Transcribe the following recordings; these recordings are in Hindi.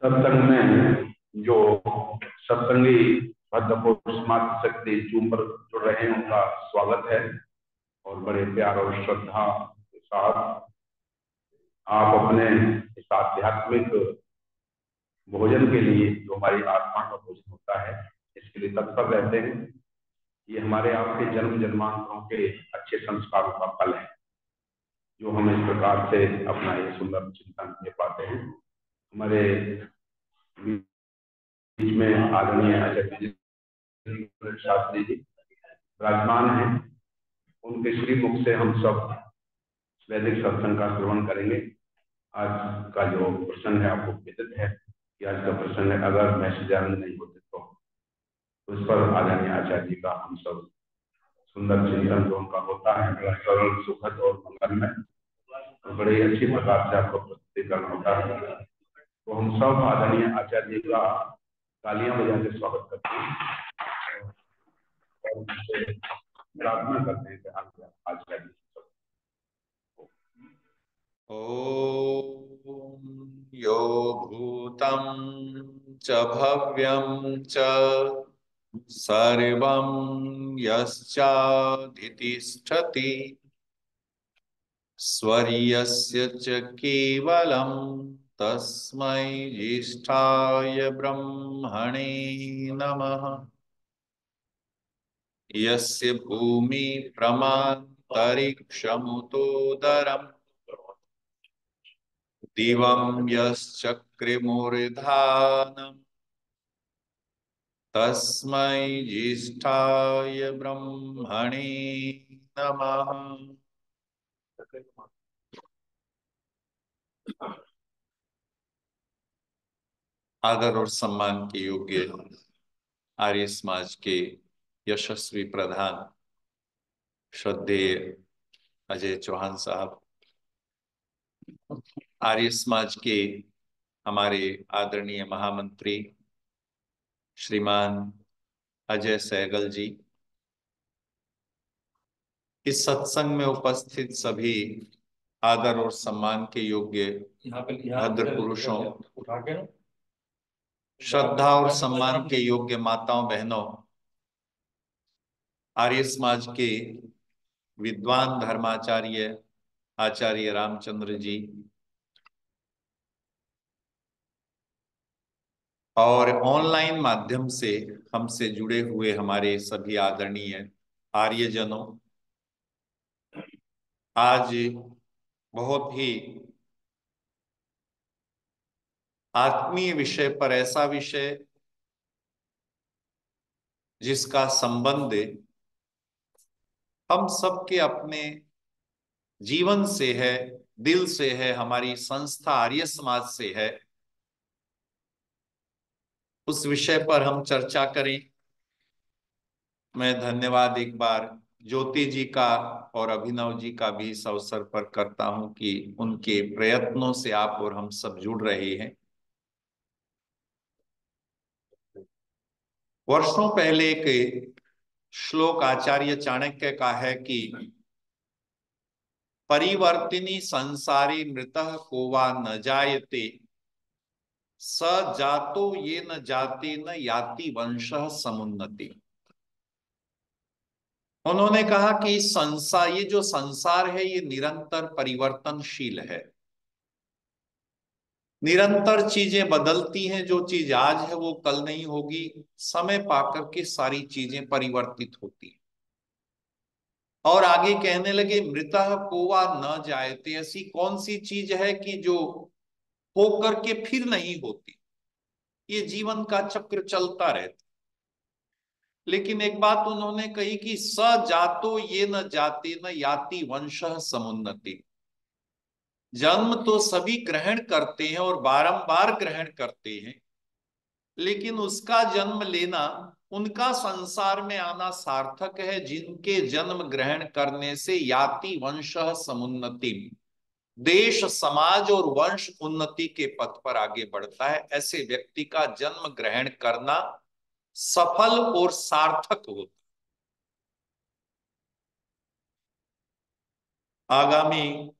सत्संग में जो सत्संगी भद्रपुरुष मातृशक्ति जूम पर जुड़ रहे हैं, उनका स्वागत है। और बड़े प्यार और श्रद्धा के साथ आप अपने इस आध्यात्मिक भोजन के लिए, जो हमारी आत्मा का भोजन होता है, इसके लिए तत्पर रहते हैं। ये हमारे आपके जन्म जन्मांतरों के अच्छे संस्कारों का फल है, जो हम इस प्रकार से अपना ये सुंदर चिंतन दे पाते हैं। हमारे बीच में आदरणीय आचार्य शास्त्री जी विराजमान हैं। उनके श्री मुख से हम सब वैदिक सत्संग का श्रवण करेंगे। आज का जो प्रसंग है आपको विदित है कि आज का प्रसंग है, अगर मैसेजानंद नहीं होते तो उस पर आदरणीय आचार्य जी का हम सब सुंदर चिंतन जो उनका होता है, बड़ा सरल, सुखद और मंगलमय, और बड़े अच्छी प्रकार से आपको प्रस्तुतिकरण होता है। तो हम सब आदरणीय आचार्य जी का तालियां बजा के स्वागत करते हैं और उनसे प्रार्थना करते हैं कि आचार्य जी ओम यो भूतं च भव्यं च सर्वं यश्चाधितिष्ठति स्वर्यस्य च केवलं तस्मै ज्येष्ठाय ब्रह्मणे नमः। यस्य भूमि प्रमान्तरिक्षमुतोदरम् दिवं यश्चक्रिमूर्धानम् तस्मै ज्येष्ठाय ब्रह्मणे नमः। आदर और सम्मान के योग्य आर्य समाज के यशस्वी प्रधान श्रद्धेय अजय चौहान साहब, आर्य समाज के हमारे आदरणीय महामंत्री श्रीमान अजय सहगल जी, इस सत्संग में उपस्थित सभी आदर और सम्मान के योग्य भद्र पुरुषों, श्रद्धा और सम्मान के योग्य माताओं बहनों, आर्य समाज के विद्वान धर्माचार्य आचार्य रामचंद्र जी और ऑनलाइन माध्यम से हमसे जुड़े हुए हमारे सभी आदरणीय आर्यजनों, आज बहुत ही आत्मीय विषय पर, ऐसा विषय जिसका संबंध हम सबके अपने जीवन से है, दिल से है, हमारी संस्था आर्य समाज से है, उस विषय पर हम चर्चा करें। मैं धन्यवाद एक बार ज्योति जी का और अभिनव जी का भी इस अवसर पर करता हूं कि उनके प्रयत्नों से आप और हम सब जुड़ रहे हैं। वर्षों पहले एक श्लोक आचार्य चाणक्य का है कि परिवर्तिनी संसारी मृतः को वा न जायते स जातो ये न जाते न याति वंशः समुन्नति। उन्होंने कहा कि संसार, ये जो संसार है, ये निरंतर परिवर्तनशील है, निरंतर चीजें बदलती हैं। जो चीज आज है वो कल नहीं होगी, समय पाकर के सारी चीजें परिवर्तित होती हैं। और आगे कहने लगे मृतः कोवा न जायते, ऐसी कौन सी चीज है कि जो होकर के फिर नहीं होती, ये जीवन का चक्र चलता रहता। लेकिन एक बात उन्होंने कही कि स जातो ये न जाते न याति वंशः समुन्नति। जन्म तो सभी ग्रहण करते हैं और बारंबार ग्रहण करते हैं, लेकिन उसका जन्म लेना, उनका संसार में आना सार्थक है जिनके जन्म ग्रहण करने से याति वंशः समुन्नति, देश समाज और वंश उन्नति के पथ पर आगे बढ़ता है। ऐसे व्यक्ति का जन्म ग्रहण करना सफल और सार्थक होता। आगामी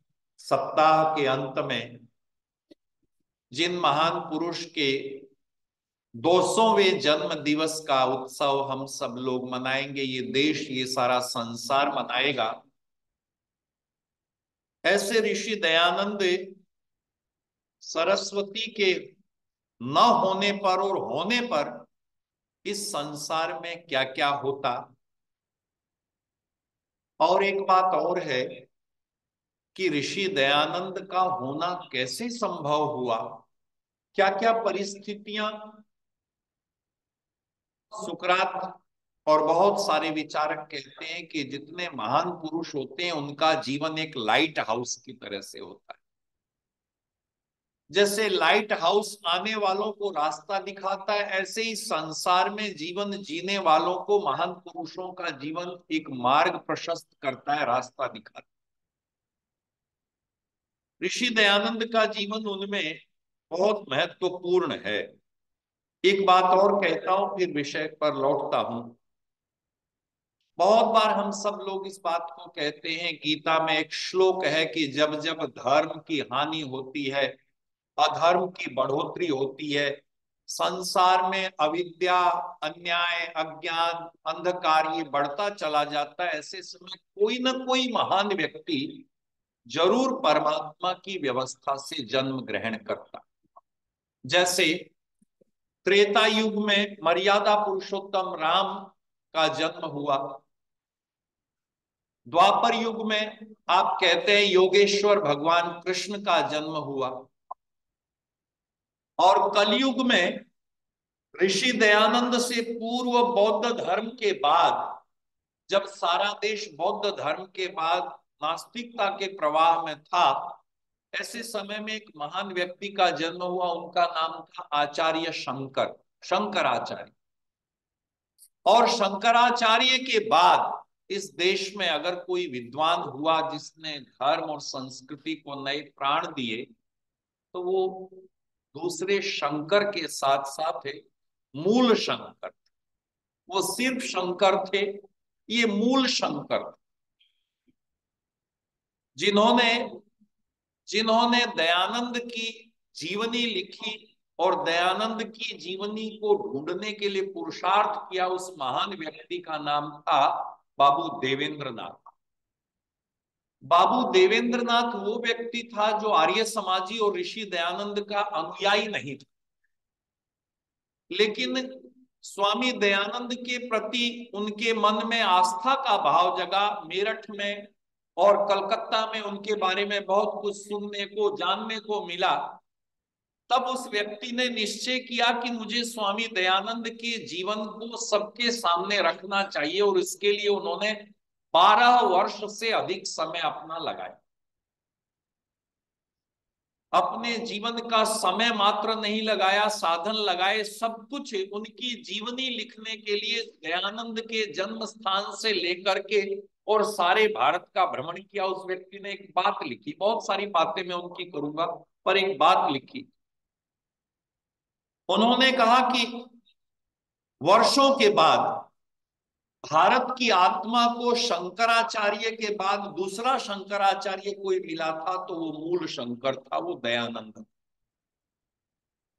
सप्ताह के अंत में जिन महान पुरुष के 200वें जन्म दिवस का उत्सव हम सब लोग मनाएंगे, ये देश, ये सारा संसार मनाएगा, ऐसे ऋषि दयानंद सरस्वती के न होने पर और होने पर इस संसार में क्या क्या होता। और एक बात और है कि ऋषि दयानंद का होना कैसे संभव हुआ, क्या क्या परिस्थितियां। सुकरात और बहुत सारे विचारक कहते हैं कि जितने महान पुरुष होते हैं उनका जीवन एक लाइट हाउस की तरह से होता है। जैसे लाइट हाउस आने वालों को रास्ता दिखाता है, ऐसे ही संसार में जीवन जीने वालों को महान पुरुषों का जीवन एक मार्ग प्रशस्त करता है, रास्ता दिखाता है। ऋषि दयानंद का जीवन उनमें बहुत महत्वपूर्ण है। एक बात और कहता हूं, फिर विषय पर लौटता हूं। बहुत बार हम सब लोग इस बात को कहते हैं, गीता में एक श्लोक है कि जब जब धर्म की हानि होती है, अधर्म की बढ़ोतरी होती है, संसार में अविद्या, अन्याय, अज्ञान, अंधकार ये बढ़ता चला जाता है, ऐसे समय कोई ना कोई महान व्यक्ति जरूर परमात्मा की व्यवस्था से जन्म ग्रहण करता। जैसे त्रेता युग में मर्यादा पुरुषोत्तम राम का जन्म हुआ, द्वापर युग में आप कहते हैं योगेश्वर भगवान कृष्ण का जन्म हुआ, और कलयुग में ऋषि दयानंद से पूर्व बौद्ध धर्म के बाद, जब सारा देश बौद्ध धर्म के बाद नास्तिकता के प्रवाह में था, ऐसे समय में एक महान व्यक्ति का जन्म हुआ, उनका नाम था आचार्य शंकर, शंकराचार्य। और शंकराचार्य के बाद इस देश में अगर कोई विद्वान हुआ जिसने धर्म और संस्कृति को नए प्राण दिए, तो वो दूसरे शंकर के साथ साथ थे, मूल शंकर। वो सिर्फ शंकर थे, ये मूल शंकर जिन्होंने जिन्होंने दयानंद की जीवनी लिखी और दयानंद की जीवनी को ढूंढने के लिए पुरुषार्थ किया। उस महान व्यक्ति का नाम था बाबू देवेंद्रनाथ। बाबू देवेंद्रनाथ वो व्यक्ति था जो आर्य समाजी और ऋषि दयानंद का अनुयायी नहीं था, लेकिन स्वामी दयानंद के प्रति उनके मन में आस्था का भाव जगा। मेरठ में और कलकत्ता में उनके बारे में बहुत कुछ सुनने को, जानने को मिला। तब उस व्यक्ति ने निश्चय किया कि मुझे स्वामी दयानंद के जीवन को सबके सामने रखना चाहिए, और इसके लिए उन्होंने 12 वर्ष से अधिक समय अपना लगाया। अपने जीवन का समय मात्र नहीं लगाया, साधन लगाए, सब कुछ उनकी जीवनी लिखने के लिए दयानंद के जन्म स्थान से लेकर के और सारे भारत का भ्रमण किया। उस व्यक्ति ने एक बात लिखी, बहुत सारी बातें मैं उनकी करूंगा, पर एक बात लिखी। उन्होंने कहा कि वर्षों के बाद भारत की आत्मा को शंकराचार्य के बाद दूसरा शंकराचार्य कोई मिला था, तो वो मूल शंकर था, वो दयानंद।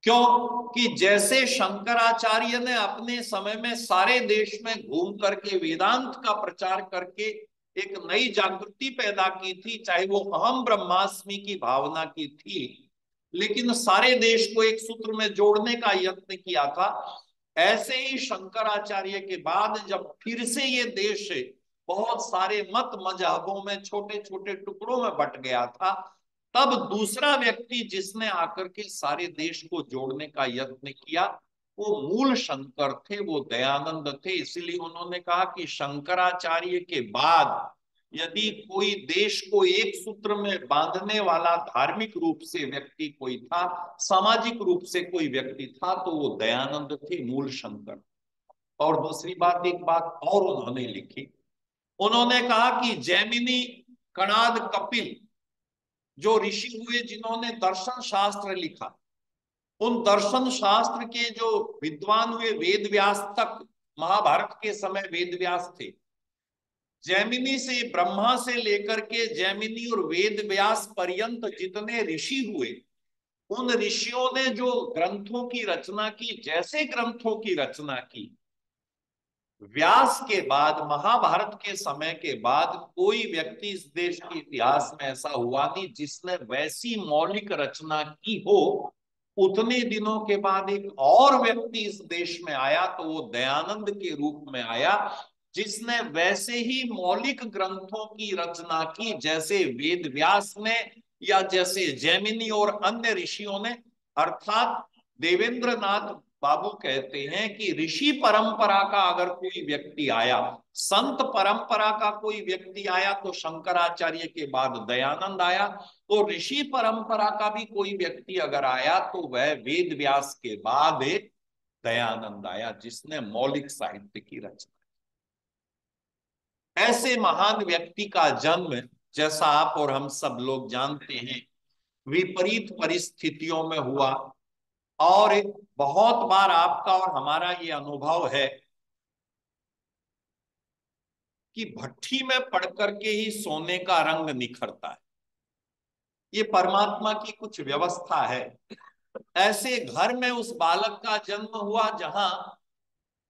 क्यों कि जैसे शंकराचार्य ने अपने समय में सारे देश में घूम करके वेदांत का प्रचार करके एक नई जागृति पैदा की थी, चाहे वो अहम ब्रह्मास्मि की भावना की थी, लेकिन सारे देश को एक सूत्र में जोड़ने का यत्न किया था। ऐसे ही शंकराचार्य के बाद जब फिर से ये देश बहुत सारे मत मजहबों में छोटे छोटे टुकड़ों में बट गया था, तब दूसरा व्यक्ति जिसने आकर के सारे देश को जोड़ने का यत्न किया, वो मूल शंकर थे, वो दयानंद थे। इसलिए उन्होंने कहा कि शंकराचार्य के बाद यदि कोई देश को एक सूत्र में बांधने वाला धार्मिक रूप से व्यक्ति कोई था, सामाजिक रूप से कोई व्यक्ति था, तो वो दयानंद थे, मूल शंकर। और दूसरी बात, एक बात और उन्होंने लिखी। उन्होंने कहा कि जैमिनी, कणाद, कपिल जो ऋषि हुए जिन्होंने दर्शन शास्त्र लिखा, उन दर्शन शास्त्र के जो विद्वान हुए, वेद व्यास तक, महाभारत के समय वेद व्यास थे, जैमिनी से, ब्रह्मा से लेकर के जैमिनी और वेद व्यास पर्यंत जितने ऋषि हुए, उन ऋषियों ने जो ग्रंथों की रचना की, जैसे ग्रंथों की रचना की, व्यास के बाद, महाभारत के समय के बाद कोई व्यक्ति इस देश के इतिहास में ऐसा हुआ नहीं जिसने वैसी मौलिक रचना की हो। उतने दिनों के बाद एक और व्यक्ति इस देश में आया, तो वो दयानंद के रूप में आया, जिसने वैसे ही मौलिक ग्रंथों की रचना की जैसे वेद व्यास ने या जैसे जैमिनी और अन्य ऋषियों ने। अर्थात देवेंद्र नाथ बाबू कहते हैं कि ऋषि परंपरा का अगर कोई व्यक्ति आया, संत परंपरा का कोई व्यक्ति आया, तो शंकराचार्य के बाद दयानंद आया। तो ऋषि परंपरा का भी कोई व्यक्ति अगर आया तो वह वेद व्यास के बाद दयानंद आया, जिसने मौलिक साहित्य की रचना। ऐसे महान व्यक्ति का जन्म, जैसा आप और हम सब लोग जानते हैं, विपरीत परिस्थितियों में हुआ। और बहुत बार आपका और हमारा ये अनुभव है कि भट्ठी में पड़ करके ही सोने का रंग निखरता है। ये परमात्मा की कुछ व्यवस्था है। ऐसे घर में उस बालक का जन्म हुआ जहां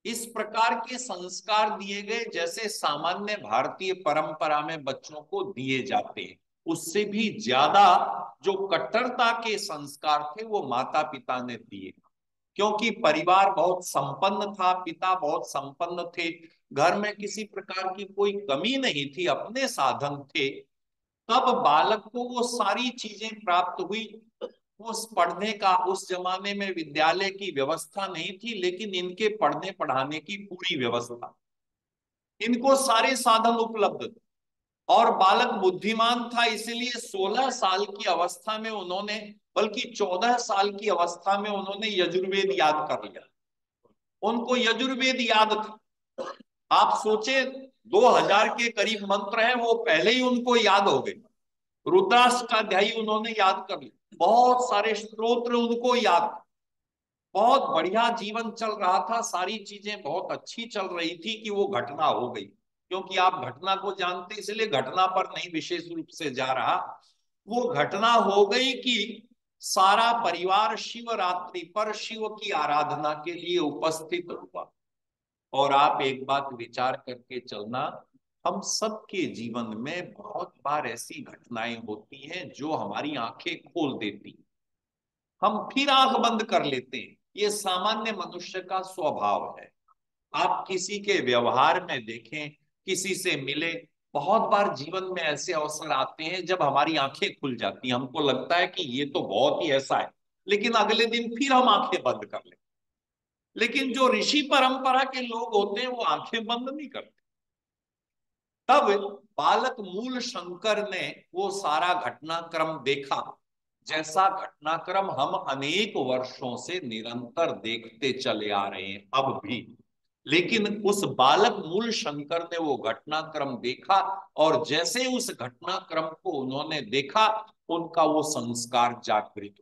इस प्रकार के संस्कार दिए गए जैसे सामान्य भारतीय परंपरा में बच्चों को दिए जाते हैं। उससे भी ज्यादा जो कट्टरता के संस्कार थे वो माता पिता ने दिए, क्योंकि परिवार बहुत संपन्न था, पिता बहुत संपन्न थे, घर में किसी प्रकार की कोई कमी नहीं थी, अपने साधन थे। तब बालक को वो सारी चीजें प्राप्त हुई। उस पढ़ने का, उस जमाने में विद्यालय की व्यवस्था नहीं थी, लेकिन इनके पढ़ने पढ़ाने की पूरी व्यवस्था, इनको सारे साधन उपलब्ध थे। और बालक बुद्धिमान था, इसलिए 16 साल की अवस्था में उन्होंने, बल्कि 14 साल की अवस्था में उन्होंने यजुर्वेद याद कर लिया। उनको यजुर्वेद याद था। आप सोचे 2000 के करीब मंत्र हैं, वो पहले ही उनको याद हो गए। रुद्राष्ट्र का अध्याय उन्होंने याद कर लिया, बहुत सारे स्तोत्र उनको याद। बहुत बढ़िया जीवन चल रहा था, सारी चीजें बहुत अच्छी चल रही थी कि वो घटना हो गई। क्योंकि आप घटना को जानते, इसलिए घटना पर नहीं विशेष रूप से जा रहा। वो घटना हो गई कि सारा परिवार शिवरात्रि पर शिव की आराधना के लिए उपस्थित हुआ। और आप एक बात विचार करके चलना, हम सबके जीवन में बहुत बार ऐसी घटनाएं होती हैं जो हमारी आंखें खोल देती, हम फिर आंख बंद कर लेते हैं। ये सामान्य मनुष्य का स्वभाव है। आप किसी के व्यवहार में देखें, किसी से मिले, बहुत बार जीवन में ऐसे अवसर आते हैं जब हमारी आंखें खुल जाती हैं, हमको लगता है कि ये तो बहुत ही ऐसा है, लेकिन अगले दिन फिर हम आंखें बंद कर लेते। लेकिन जो ऋषि परंपरा के लोग होते हैं वो आंखें बंद नहीं करते। तब बालक मूल शंकर ने वो सारा घटनाक्रम देखा, जैसा घटनाक्रम हम अनेक वर्षों से निरंतर देखते चले आ रहे हैं अब भी। लेकिन उस बालक मूल शंकर ने वो घटनाक्रम देखा, और जैसे उस घटनाक्रम को उन्होंने देखा, उनका वो संस्कार जागृत।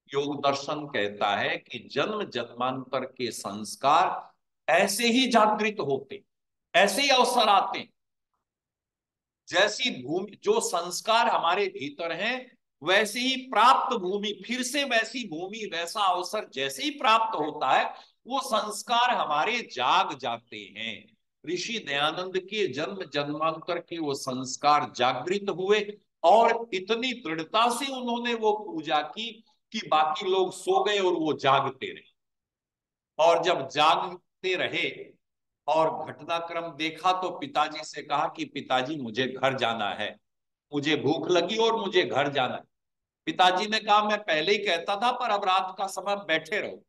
योग दर्शन कहता है कि जन्म जन्मांतर के संस्कार ऐसे ही जागृत होते, ऐसे ही अवसर आते। जैसी भूमि, जो संस्कार हमारे भीतर हैं, वैसे ही प्राप्त भूमि, फिर से वैसी भूमि, वैसा अवसर जैसे ही प्राप्त होता है, वो संस्कार हमारे जाग जाते हैं। ऋषि दयानंद के जन्म जन्मांतर के वो संस्कार जागृत हुए, और इतनी दृढ़ता से उन्होंने वो पूजा की कि बाकी लोग सो गए और वो जागते रहे। और जब जागते रहे और घटनाक्रम देखा, तो पिताजी से कहा कि पिताजी मुझे घर जाना है, मुझे भूख लगी और मुझे घर जाना है। पिताजी ने कहा मैं पहले ही कहता था, पर अब रात का समय बैठे रहो।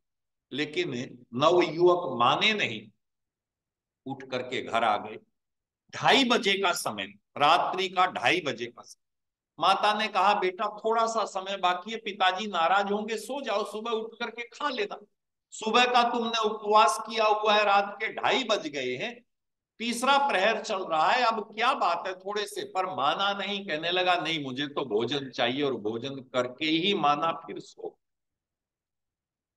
लेकिन नव युवक माने नहीं, उठ करके घर आ गए। 2:30 बजे का समय, रात्रि का 2:30 बजे का समय। माता ने कहा बेटा थोड़ा सा समय बाकी है, पिताजी नाराज होंगे, सो जाओ, सुबह उठ करके खा लेना। सुबह का तुमने उपवास किया हुआ है, रात के 2:30 बज गए हैं, तीसरा प्रहर चल रहा है, अब क्या बात है थोड़े से। पर माना नहीं, कहने लगा नहीं मुझे तो भोजन चाहिए, और भोजन करके ही माना फिर सो।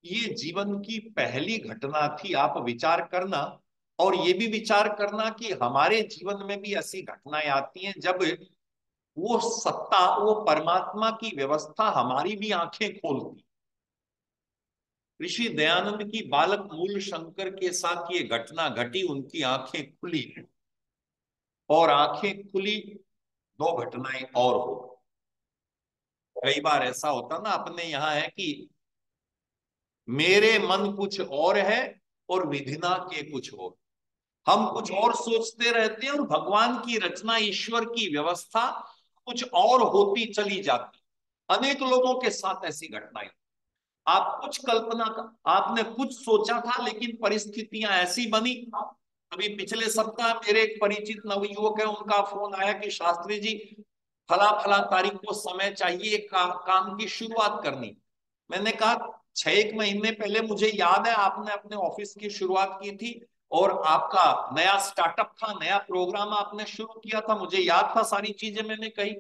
ये जीवन की पहली घटना थी। आप विचार करना और ये भी विचार करना कि हमारे जीवन में भी ऐसी घटनाएं आती हैं जब वो सत्ता, वो परमात्मा की व्यवस्था हमारी भी आंखें खोलती। ऋषि दयानंद की बालक मूल शंकर के साथ ये घटना घटी, उनकी आंखें खुली, और आंखें खुली, दो घटनाएं और हो। कई बार ऐसा होता ना, अपने यहाँ है कि मेरे मन कुछ और है और विधिना के कुछ और। हम कुछ और सोचते रहते हैं और भगवान की रचना, ईश्वर की व्यवस्था कुछ और होती चली जाती। अनेक लोगों के साथ ऐसी घटनाएं, आप कुछ कल्पना का, आपने कुछ सोचा था लेकिन परिस्थितियां ऐसी बनी। अभी पिछले सप्ताह मेरे एक परिचित नवयुवक है, उनका फोन आया कि शास्त्री जी फला फला तारीख को समय चाहिए, काम की शुरुआत करनी। मैंने कहा 6 एक महीने पहले मुझे याद है आपने अपने ऑफिस की शुरुआत की थी और आपका नया स्टार्टअप था, नया प्रोग्राम आपने शुरू किया था, मुझे याद था, सारी चीजें मैंने कही।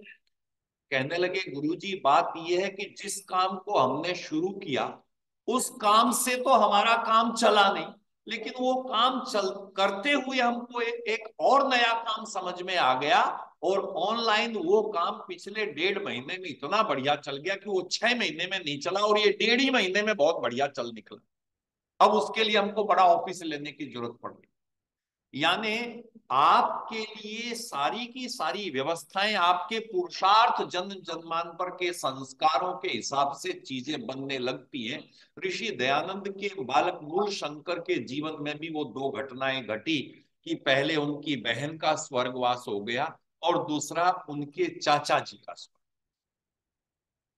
कहने लगे गुरुजी बात यह है कि जिस काम को हमने शुरू किया उस काम से तो हमारा काम चला नहीं, लेकिन वो काम चल करते हुए हमको एक और नया काम समझ में आ गया, और ऑनलाइन वो काम पिछले 1.5 महीने में इतना बढ़िया चल गया कि वो 6 महीने में नहीं चला और ये 1.5 ही महीने में बहुत बढ़िया चल निकला। अब उसके लिए हमको बड़ा ऑफिस लेने की जरूरत पड़ गई। यानी आपके लिए सारी की सारी व्यवस्थाएं आपके पुरुषार्थ, जन्म जन्मांतर के संस्कारों के हिसाब से चीजें बनने लगती हैं। ऋषि दयानंद के बालक मूल शंकर के जीवन में भी वो दो घटनाएं घटी कि पहले उनकी बहन का स्वर्गवास हो गया और दूसरा उनके चाचा जी का स्वर्ग।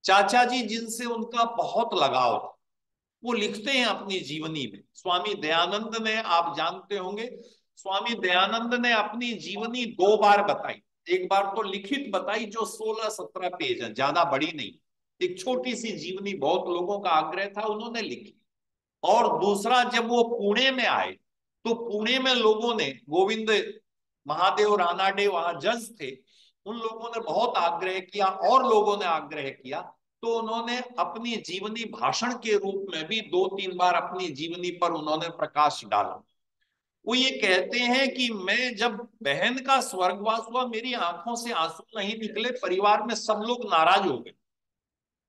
चाचा जी जिनसे उनका बहुत लगाव था, वो लिखते हैं अपनी जीवनी में। स्वामी दयानंद ने, आप जानते होंगे, स्वामी दयानंद ने अपनी जीवनी 2 बार बताई। एक बार तो लिखित बताई जो 16-17 पेज है, ज्यादा बड़ी नहीं, एक छोटी सी जीवनी, बहुत लोगों का आग्रह था उन्होंने लिखी। और दूसरा जब वो पुणे में आए तो पुणे में लोगों ने, गोविंद महादेव रानाडे वहां जज थे, उन लोगों ने बहुत आग्रह किया और लोगों ने आग्रह किया, तो उन्होंने अपनी जीवनी भाषण के रूप में भी 2-3 बार अपनी जीवनी पर उन्होंने प्रकाश डाला। वो ये कहते हैं कि मैं जब बहन का स्वर्गवास हुआ मेरी आंखों से आंसू नहीं निकले, परिवार में सब लोग नाराज हो गए,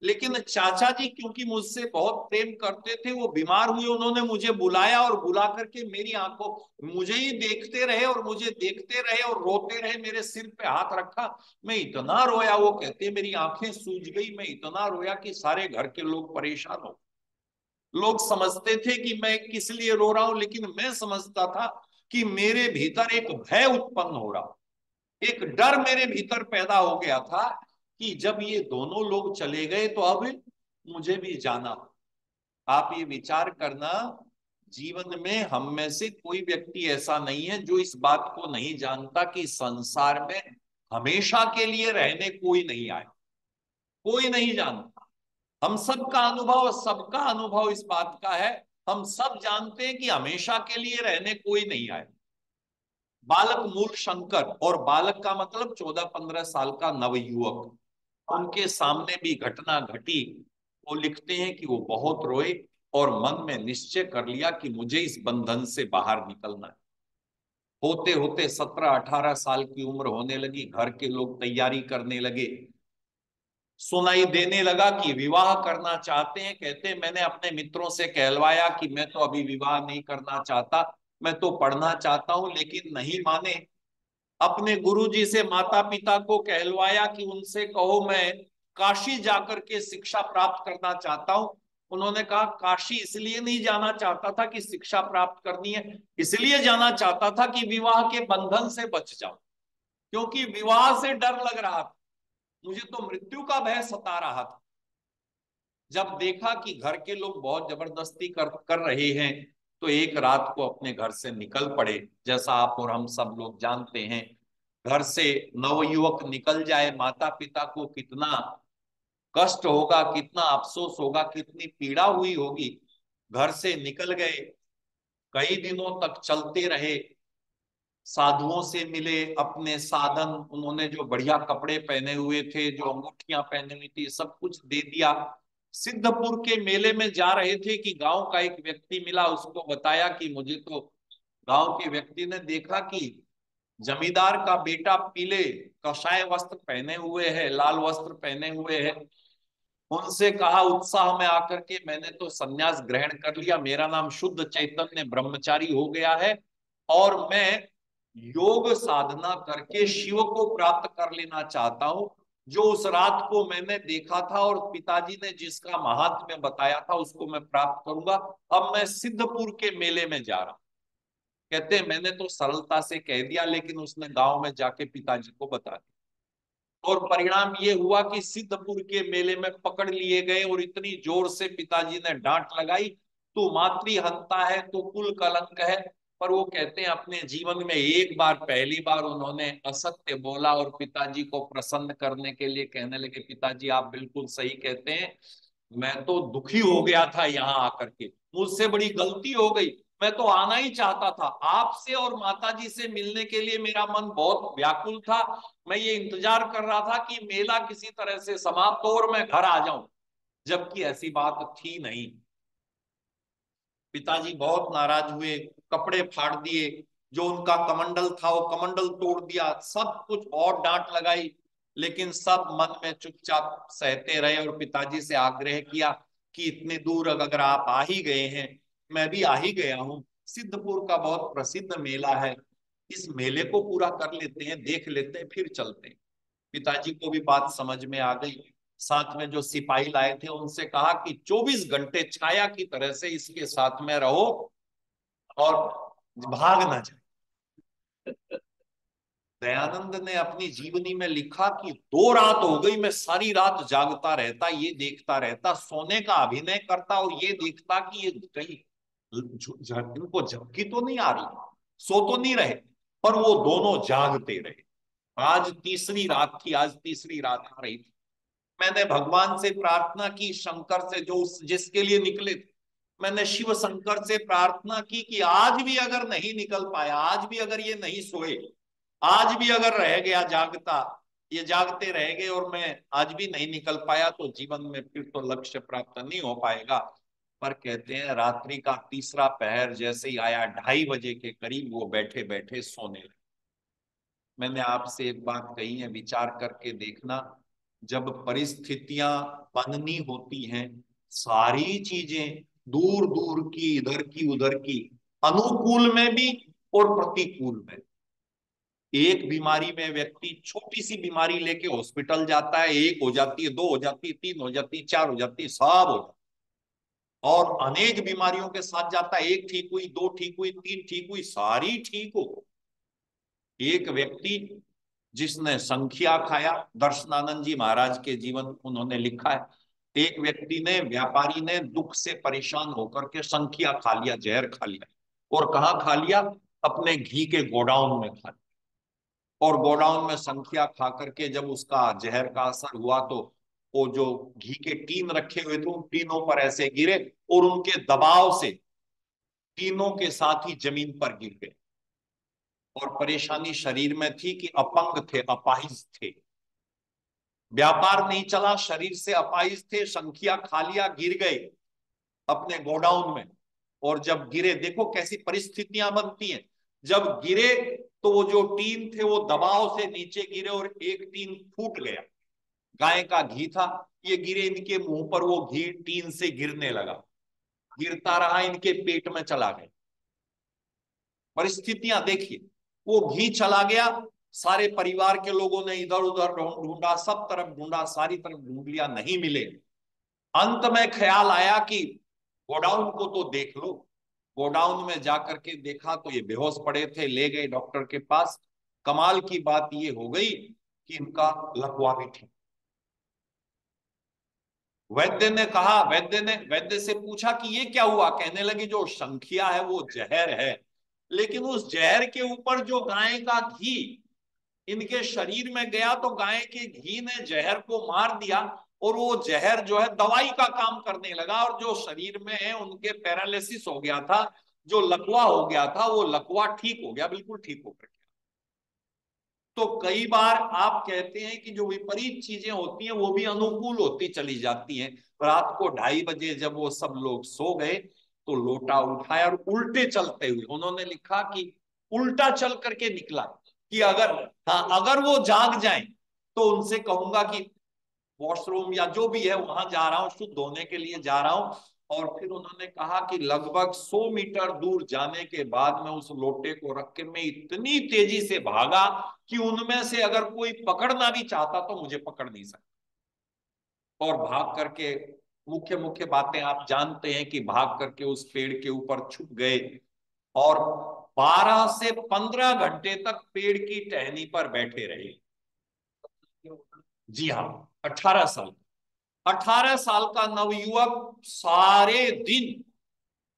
लेकिन चाचा जी क्योंकि मुझसे बहुत प्रेम करते थे, वो बीमार हुए, उन्होंने मुझे बुलाया और बुला करके मेरी आंखों, मुझे ही देखते रहे और मुझे देखते रहे और रोते रहे, मेरे सिर पे हाथ रखा, मैं इतना रोया, वो कहते मेरी आंखें सूज गई, मैं इतना रोया कि सारे घर के लोग परेशान हो। लोग समझते थे कि मैं किस लिए रो रहा हूं, लेकिन मैं समझता था कि मेरे भीतर एक भय उत्पन्न हो रहा, एक डर मेरे भीतर पैदा हो गया था कि जब ये दोनों लोग चले गए तो अब मुझे भी जाना। आप ये विचार करना, जीवन में हम में से कोई व्यक्ति ऐसा नहीं है जो इस बात को नहीं जानता कि संसार में हमेशा के लिए रहने कोई नहीं आए, कोई नहीं जानता। हम सबका अनुभव इस बात का है, हम सब जानते हैं कि हमेशा के लिए रहने कोई नहीं आए। बालक मूल शंकर, और बालक का मतलब 14-15 साल का नवयुवक, उनके सामने भी घटना घटी। वो लिखते हैं कि वो बहुत रोए और मन में निश्चय कर लिया कि मुझे इस बंधन से बाहर निकलना है। होते होते 17-18 साल की उम्र होने लगी, घर के लोग तैयारी करने लगे, सुनाई देने लगा कि विवाह करना चाहते हैं। कहते हैं मैंने अपने मित्रों से कहलवाया कि मैं तो अभी विवाह नहीं करना चाहता, मैं तो पढ़ना चाहता हूं, लेकिन नहीं माने। अपने गुरुजी से, माता पिता को कहलवाया कि उनसे कहो मैं काशी जाकर के शिक्षा प्राप्त करना चाहता हूं। उन्होंने कहा काशी इसलिए नहीं जाना चाहता था कि शिक्षा प्राप्त करनी है, इसलिए जाना चाहता था कि विवाह के बंधन से बच जाऊं, क्योंकि विवाह से डर लग रहा था, मुझे तो मृत्यु का भय सता रहा था। जब देखा कि घर के लोग बहुत जबरदस्ती कर रहे हैं, तो एक रात को अपने घर से निकल पड़े। जैसा आप और हम सब लोग जानते हैं, घर से नवयुवक निकल जाए, माता पिता को कितना कष्ट होगा, कितना अफसोस होगा, कितनी पीड़ा हुई होगी। घर से निकल गए, कई दिनों तक चलते रहे, साधुओं से मिले, अपने साधन, उन्होंने जो बढ़िया कपड़े पहने हुए थे, जो अंगूठियां पहनी हुई थी, सब कुछ दे दिया। सिद्धपुर के मेले में जा रहे थे कि गांव का एक व्यक्ति मिला, उसको बताया कि मुझे तो गांव के व्यक्ति ने देखा कि जमींदार का बेटा पीले कसाय वस्त्र पहने हुए है, लाल वस्त्र पहने हुए है। उनसे कहा उत्साह में आकर के, मैंने तो संन्यास ग्रहण कर लिया, मेरा नाम शुद्ध चैतन्य ब्रह्मचारी हो गया है और मैं योग साधना करके शिव को प्राप्त कर लेना चाहता हूं। जो उस रात को मैंने देखा था और पिताजी ने जिसका महात्म्य बताया था उसको मैं प्राप्त करूंगा। अब मैं सिद्धपुर के मेले में जा रहा हूं। कहते हैं मैंने तो सरलता से कह दिया, लेकिन उसने गांव में जाके पिताजी को बता दिया और परिणाम ये हुआ कि सिद्धपुर के मेले में पकड़ लिए गए और इतनी जोर से पिताजी ने डांट लगाई, तू मातृहंता है, तू कुल कलंक है। पर वो कहते हैं अपने जीवन में एक बार, पहली बार उन्होंने असत्य बोला और पिताजी को प्रसन्न करने के लिए कहने लगे, पिताजी आप बिल्कुल सही कहते हैं, मैं तो दुखी हो गया था यहाँ आकर के, मुझसे बड़ी गलती हो गई, मैं तो आना ही चाहता था आपसे और माताजी से मिलने के लिए, मेरा मन बहुत व्याकुल था, मैं ये इंतजार कर रहा था कि मेला किसी तरह से समाप्त हो और मैं घर आ जाऊं, जबकि ऐसी बात थी नहीं। पिताजी बहुत नाराज हुए, कपड़े फाड़ दिए, जो उनका कमंडल था वो कमंडल तोड़ दिया, सब कुछ बहुत डांट लगाई, लेकिन सब मन में चुपचाप सहते रहे और पिताजी से आग्रह किया कि इतने दूर अगर आप आ ही गए हैं, मैं भी आ ही गया हूं, सिद्धपुर का बहुत प्रसिद्ध मेला है, इस मेले को पूरा कर लेते हैं, देख लेते हैं, फिर चलते हैं। पिताजी को भी बात समझ में आ गई। साथ में जो सिपाही लाए थे उनसे कहा कि 24 घंटे छाया की तरह से इसके साथ में रहो और भाग ना जाए। दयानंद ने अपनी जीवनी में लिखा कि 2 रात हो गई, मैं सारी रात जागता रहता, ये देखता रहता, सोने का अभिनय करता और ये देखता कि ये कहीं इनको झपकी तो नहीं आ रही, सो तो नहीं रहे, पर वो दोनों जागते रहे। आज तीसरी रात थी, आज तीसरी रात आ रही थी। मैंने भगवान से प्रार्थना की, शंकर से, जो जिसके लिए निकले थे, मैंने शिव शंकर से प्रार्थना की कि आज भी अगर नहीं निकल पाया, आज भी अगर ये नहीं सोए, आज भी अगर रह गया जागता, ये जागते रह गए और मैं आज भी नहीं निकल पाया, तो जीवन में फिर तो लक्ष्य प्राप्त नहीं हो पाएगा। पर कहते हैं रात्रि का तीसरा पहर जैसे ही आया, 2:30 बजे के करीब, वो बैठे बैठे सोने लगे। मैंने आपसे एक बात कही है, विचार करके देखना, जब परिस्थितियां बननी होती हैं, सारी चीजें दूर दूर की, इधर की उधर की, अनुकूल में भी और प्रतिकूल में, एक बीमारी में व्यक्ति छोटी सी बीमारी लेके हॉस्पिटल जाता है, एक हो जाती है, दो हो जाती है, तीन हो जाती है, चार हो जाती है, सब हो जाती है, और अनेक बीमारियों के साथ जाता है, एक ठीक हुई, दो ठीक हुई, तीन ठीक हुई, सारी ठीक हो। एक व्यक्ति जिसने संख्या खाया, दर्शनानंद जी महाराज के जीवन उन्होंने लिखा है, एक व्यक्ति ने, व्यापारी ने दुख से परेशान होकर के संख्या खा लिया, जहर खा लिया, और कहाँ खा लिया, अपने घी के गोडाउन में खा लिया, और गोडाउन में संख्या खा करके जब उसका जहर का असर हुआ तो वो जो घी के टीन रखे हुए थे उन टीनों पर ऐसे गिरे और उनके दबाव से टीनों के साथ ही जमीन पर गिर गए, और परेशानी शरीर में थी कि अपंग थे, अपाहिज थे, व्यापार नहीं चला, शरीर से अपाहिज थे, संख्या खा लिया, गिर गए अपने गोडाउन में। और जब गिरे, देखो कैसी परिस्थितियां बनती हैं, जब गिरे तो वो जो टीन थे वो दबाव से नीचे गिरे और एक टीन फूट गया, गाय का घी था, ये गिरे, इनके मुंह पर वो घी टीन से गिरने लगा, गिरता रहा, इनके पेट में चला गया। परिस्थितियां देखिए, वो घी चला गया, सारे परिवार के लोगों ने इधर उधर ढूंढा, सब तरफ ढूंढा, सारी तरफ ढूंढ लिया, नहीं मिले। अंत में ख्याल आया कि गोडाउन को तो देख लो। गोडाउन में जाकर के देखा तो ये बेहोश पड़े थे, ले गए डॉक्टर के पास। कमाल की बात ये हो गई कि इनका लकवा भी ठीक। वैद्य से पूछा कि ये क्या हुआ, कहने लगे जो संख्या है वो जहर है, लेकिन उस जहर के ऊपर जो गाय का घी इनके शरीर में गया तो गाय के घी ने जहर को मार दिया, और वो जहर जो है दवाई का काम करने लगा, और जो शरीर में है उनके पैरालिसिस हो गया था, जो लकवा हो गया था वो लकवा ठीक हो गया, बिल्कुल ठीक हो गया। तो कई बार आप कहते हैं कि जो विपरीत चीजें होती हैं वो भी अनुकूल होती चली जाती हैं। रात को 2:30 बजे जब वो सब लोग सो गए तो लोटा उठाया और उल्टे चलते हुए, उन्होंने लिखा कि उल्टा चल करके निकला कि अगर, हाँ, अगर वो जाग जाए तो उनसे कहूंगा कि वॉशरूम या जो भी है वहां जा रहा हूं, शुद्ध होने के लिए जा रहा हूं। और फिर उन्होंने कहा कि लगभग 100 मीटर दूर जाने के बाद में उस लोटे को रख के मैं इतनी तेजी से भागा कि उनमें से अगर कोई पकड़ना भी चाहता तो मुझे पकड़ नहीं सकता। और भाग करके, मुख्य मुख्य बातें आप जानते हैं कि भाग करके उस पेड़ के ऊपर छुप गए और 12 से 15 घंटे तक पेड़ की टहनी पर बैठे रहे। जी हाँ, 18 साल, 18 साल का नवयुवक सारे दिन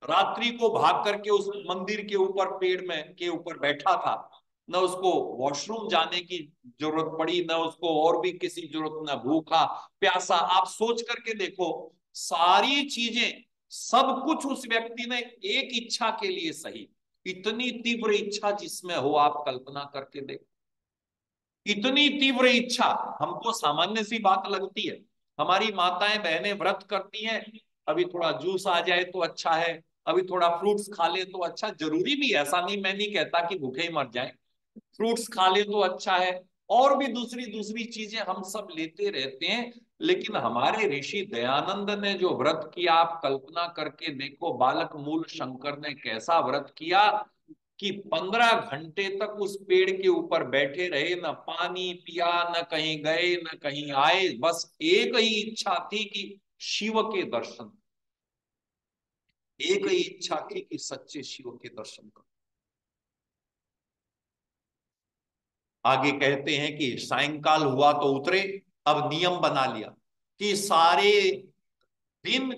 रात्रि को भाग करके उस मंदिर के ऊपर, पेड़ में के ऊपर बैठा था। न उसको वॉशरूम जाने की जरूरत पड़ी, न उसको और भी किसी जरूरत, न भूखा प्यासा। आप सोच करके देखो, सारी चीजें, सब कुछ उस व्यक्ति ने एक इच्छा के लिए सही, इतनी तीव्र इच्छा जिसमें हो, आप कल्पना करके देखो, इतनी तीव्र इच्छा। हमको सामान्य सी बात लगती है, हमारी माताएं बहनें व्रत करती हैं, अभी थोड़ा जूस आ जाए तो अच्छा है, अभी थोड़ा फ्रूट्स खा ले तो अच्छा, जरूरी भी ऐसा नहीं, मैं नहीं कहता कि भूखे ही मर जाए, फ्रूट्स खा ले तो अच्छा है, और भी दूसरी दूसरी चीजें हम सब लेते रहते हैं। लेकिन हमारे ऋषि दयानंद ने जो व्रत किया, आप कल्पना करके देखो, बालक मूल शंकर ने कैसा व्रत किया कि 15 घंटे तक उस पेड़ के ऊपर बैठे रहे, न पानी पिया, न कहीं गए, न कहीं आए, बस एक ही इच्छा थी कि शिव के दर्शन, एक ही इच्छा थी कि सच्चे शिव के दर्शन करो। आगे कहते हैं कि सायंकाल हुआ तो उतरे। अब नियम बना लिया कि सारे दिन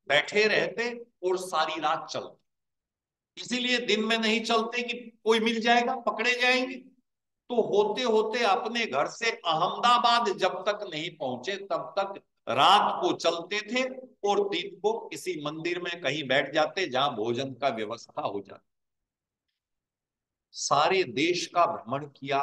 बैठे रहते और सारी रात चलते। इसीलिए दिन में नहीं चलते कि कोई मिल जाएगा, पकड़े जाएंगे। तो होते होते अपने घर से अहमदाबाद जब तक नहीं पहुंचे तब तक रात को चलते थे और दिन को किसी मंदिर में कहीं बैठ जाते जहां भोजन का व्यवस्था हो जाती। सारे देश का भ्रमण किया,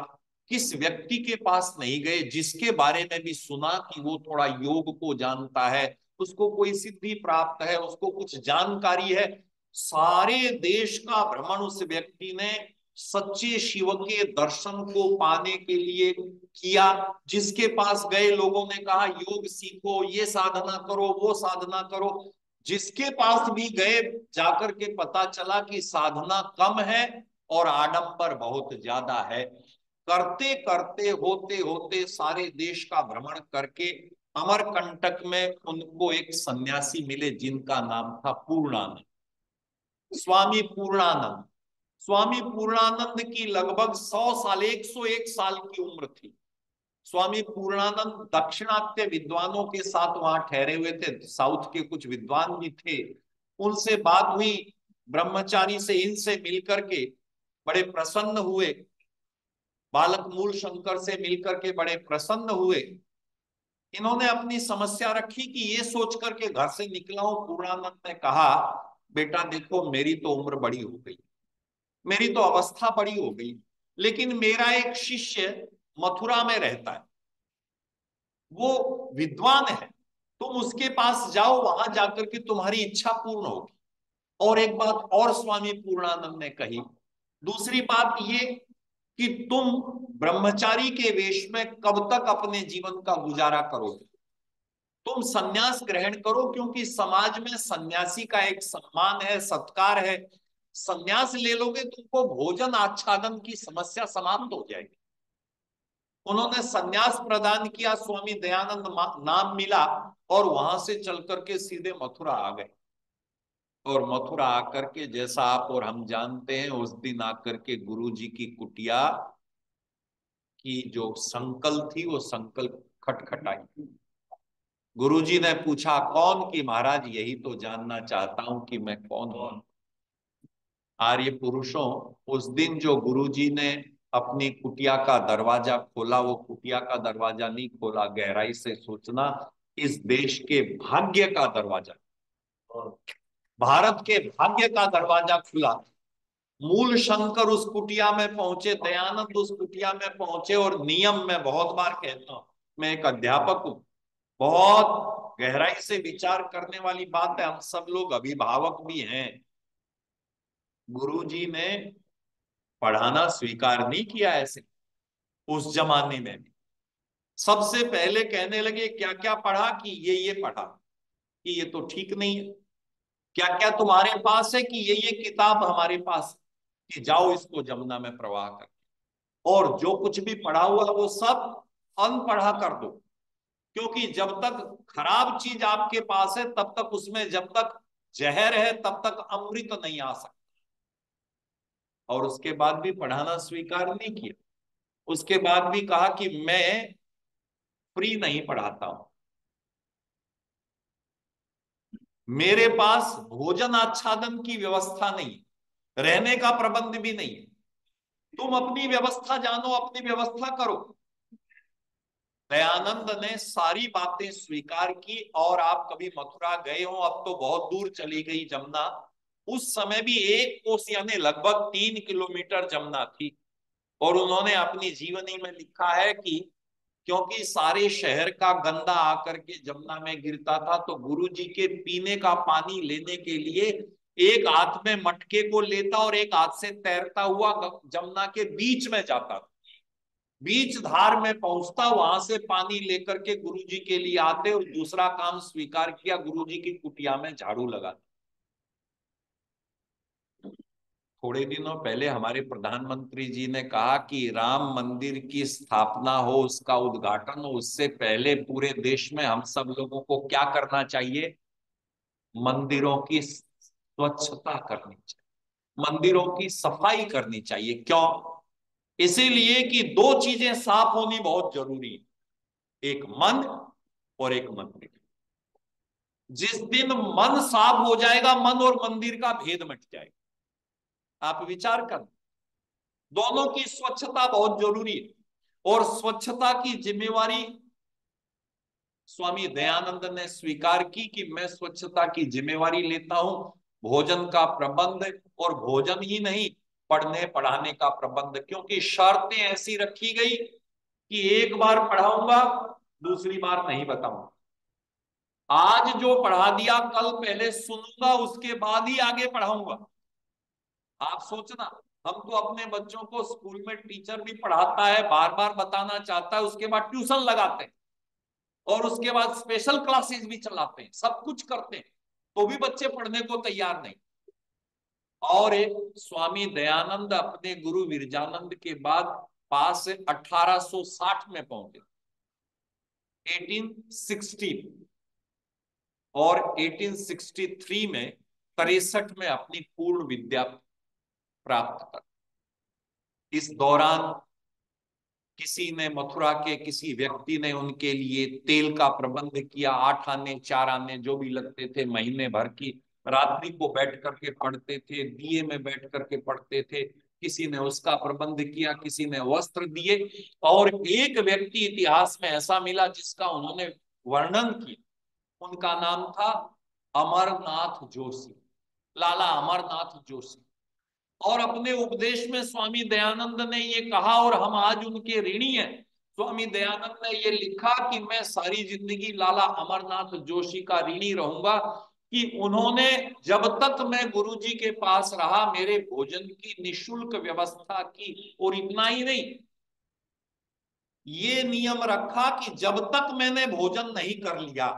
किस व्यक्ति के पास नहीं गए जिसके बारे में भी सुना कि वो थोड़ा योग को जानता है, उसको कोई सिद्धि प्राप्त है, उसको कुछ जानकारी है। सारे देश का भ्रमण उस व्यक्ति ने सच्चे शिव के दर्शन को पाने के लिए किया। जिसके पास गए लोगों ने कहा योग सीखो, ये साधना करो, वो साधना करो। जिसके पास भी गए जाकर के पता चला कि साधना कम है और आडंबर बहुत ज्यादा है। करते करते, होते होते सारे देश का भ्रमण करके अमरकंटक में उनको एक सन्यासी मिले जिनका नाम था पूर्णानंद, स्वामी पूर्णानंद। स्वामी पूर्णानंद की लगभग 100 साल, 101 साल की उम्र थी। स्वामी पूर्णानंद दक्षिणात्य विद्वानों के साथ वहां ठहरे हुए थे, साउथ के कुछ विद्वान भी थे। उनसे बात हुई, ब्रह्मचारी से, इनसे मिलकर के बड़े प्रसन्न हुए, बालक मूल शंकर से मिलकर के बड़े प्रसन्न हुए। इन्होंने अपनी समस्या रखी कि ये सोच करके घर से निकला हूं। पूर्णानंद ने कहा, बेटा देखो, मेरी तो उम्र बड़ी हो गई, मेरी तो अवस्था बड़ी हो गई, लेकिन मेरा एक शिष्य मथुरा में रहता है, वो विद्वान है, तुम उसके पास जाओ, वहां जाकर के तुम्हारी इच्छा पूर्ण होगी। और एक बात और स्वामी पूर्णानंद ने कही, दूसरी बात ये कि तुम ब्रह्मचारी के वेश में कब तक अपने जीवन का गुजारा करोगे, तुम सन्यास ग्रहण करो, क्योंकि समाज में सन्यासी का एक सम्मान है, सत्कार है। सन्यास ले लोगे तुमको भोजन आच्छादन की समस्या समाप्त हो जाएगी। उन्होंने सन्यास प्रदान किया, स्वामी दयानंद नाम मिला और वहां से चल करके सीधे मथुरा आ गए। और मथुरा आकर के, जैसा आप और हम जानते हैं, उस दिन आकर के गुरु जी की कुटिया की जो संकल थी वो संकल खटखटाई। गुरुजी ने पूछा कौन, की महाराज यही तो जानना चाहता हूं कि मैं कौन हूं। आर्य पुरुषों, उस दिन जो गुरुजी ने अपनी कुटिया का दरवाजा खोला, वो कुटिया का दरवाजा नहीं खोला, गहराई से सोचना, इस देश के भाग्य का दरवाजा, भारत के भाग्य का दरवाजा खुला। मूल शंकर उस कुटिया में पहुंचे, दयानंद उस कुटिया में पहुंचे। और नियम में बहुत बार कहता हूं, मैं एक अध्यापक हूं, बहुत गहराई से विचार करने वाली बात है। हम सब लोग अभिभावक भी हैं। गुरुजी ने पढ़ाना स्वीकार नहीं किया ऐसे। उस जमाने में भी सबसे पहले कहने लगे क्या क्या पढ़ा, कि ये पढ़ा, कि ये तो ठीक नहीं है। क्या क्या तुम्हारे पास है, कि ये किताब हमारे पास, कि जाओ इसको जमुना में प्रवाह कर, और जो कुछ भी पढ़ा हुआ वो सब अनपढ़ा कर दो। क्योंकि जब तक खराब चीज आपके पास है तब तक उसमें, जब तक जहर है तब तक अमृत नहीं आ सकता। और उसके बाद भी पढ़ाना स्वीकार नहीं किया। उसके बाद भी कहा कि मैं फ्री नहीं पढ़ाता हूं, मेरे पास भोजन आच्छादन की व्यवस्था नहीं, रहने का प्रबंध भी नहीं है, तुम अपनी व्यवस्था जानो, अपनी व्यवस्था करो। दयानंद ने सारी बातें स्वीकार की। और आप कभी मथुरा गए हो, अब तो बहुत दूर चली गई जमुना, उस समय भी 1 कोस यानी लगभग 3 किलोमीटर जमुना थी। और उन्होंने अपनी जीवनी में लिखा है कि क्योंकि सारे शहर का गंदा आकर के जमुना में गिरता था, तो गुरु जी के पीने का पानी लेने के लिए एक हाथ में मटके को लेता और एक हाथ से तैरता हुआ जमुना के बीच में जाता था। बीच धार में पहुंचता, वहां से पानी लेकर के गुरु जी के लिए आते, और दूसरा काम स्वीकार किया, गुरु जी की कुटिया में झाड़ू लगाते। थोड़े दिनों पहले हमारे प्रधानमंत्री जी ने कहा कि राम मंदिर की स्थापना हो, उसका उद्घाटन हो, उससे पहले पूरे देश में हम सब लोगों को क्या करना चाहिए? मंदिरों की स्वच्छता करनी चाहिए, मंदिरों की सफाई करनी चाहिए। क्यों? इसीलिए कि दो चीजें साफ होनी बहुत जरूरी है, एक मन और एक मंदिर। जिस दिन मन साफ हो जाएगा, मन और मंदिर का भेद मिट जाएगा। आप विचार कर, दोनों की स्वच्छता बहुत जरूरी है। और स्वच्छता की जिम्मेवारी स्वामी दयानंद ने स्वीकार की कि मैं स्वच्छता की जिम्मेवारी लेता हूं, भोजन का प्रबंध, और भोजन ही नहीं, पढ़ने पढ़ाने का प्रबंध। क्योंकि शर्तें ऐसी रखी गई कि एक बार पढ़ाऊंगा, दूसरी बार नहीं बताऊंगा। आज जो पढ़ा दिया कल पहले सुनूंगा, उसके बाद ही आगे पढ़ाऊंगा। आप सोचना, हम तो अपने बच्चों को स्कूल में टीचर भी पढ़ाता है, बार बार बताना चाहता है, उसके बाद ट्यूशन लगाते हैं, और उसके बाद स्पेशल क्लासेस भी चलाते हैं, सब कुछ करते हैं, तो भी बच्चे पढ़ने को तैयार नहीं। और एक स्वामी दयानंद अपने गुरु विरजानंद के बाद पास 1860 में पहुंचे, 1816, और 1863 में 63 में अपनी पूर्ण विद्या प्राप्त कर। इस दौरान किसी ने, मथुरा के किसी व्यक्ति ने उनके लिए तेल का प्रबंध किया। 8 आने 4 आने जो भी लगते थे, महीने भर की रात्रि को बैठ करके पढ़ते थे, दिए में बैठ करके पढ़ते थे। किसी ने उसका प्रबंध किया, किसी ने वस्त्र दिए। और एक व्यक्ति इतिहास में ऐसा मिला जिसका उन्होंने वर्णन किया, उनका नाम था अमरनाथ जोशी, लाला अमरनाथ जोशी। और अपने उपदेश में स्वामी दयानंद ने ये कहा, और हम आज उनके ऋणी हैं। स्वामी दयानंद ने ये लिखा कि मैं सारी जिंदगी लाला अमरनाथ जोशी का ऋणी रहूंगा, कि उन्होंने जब तक मैं गुरु जी के पास रहा, मेरे भोजन की निशुल्क व्यवस्था की। और इतना ही नहीं, ये नियम रखा कि जब तक मैंने भोजन नहीं कर लिया,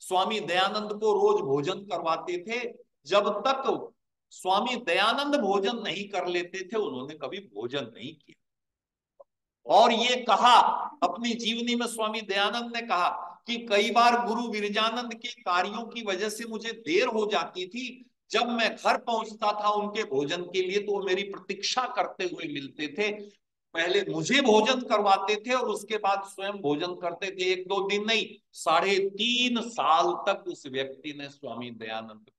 स्वामी दयानंद को रोज भोजन करवाते थे, जब तक स्वामी दयानंद भोजन नहीं कर लेते थे, उन्होंने कभी भोजन नहीं किया। और ये कहा अपनी जीवनी में, स्वामी दयानंद ने कहा कि कई बार गुरु विरजानंद के कार्यों की वजह से मुझे देर हो जाती थी। जब मैं घर पहुंचता था उनके भोजन के लिए, तो वो मेरी प्रतीक्षा करते हुए मिलते थे। पहले मुझे भोजन करवाते थे और उसके बाद स्वयं भोजन करते थे। 1-2 दिन नहीं, 3.5 साल तक उस व्यक्ति ने स्वामी दयानंद।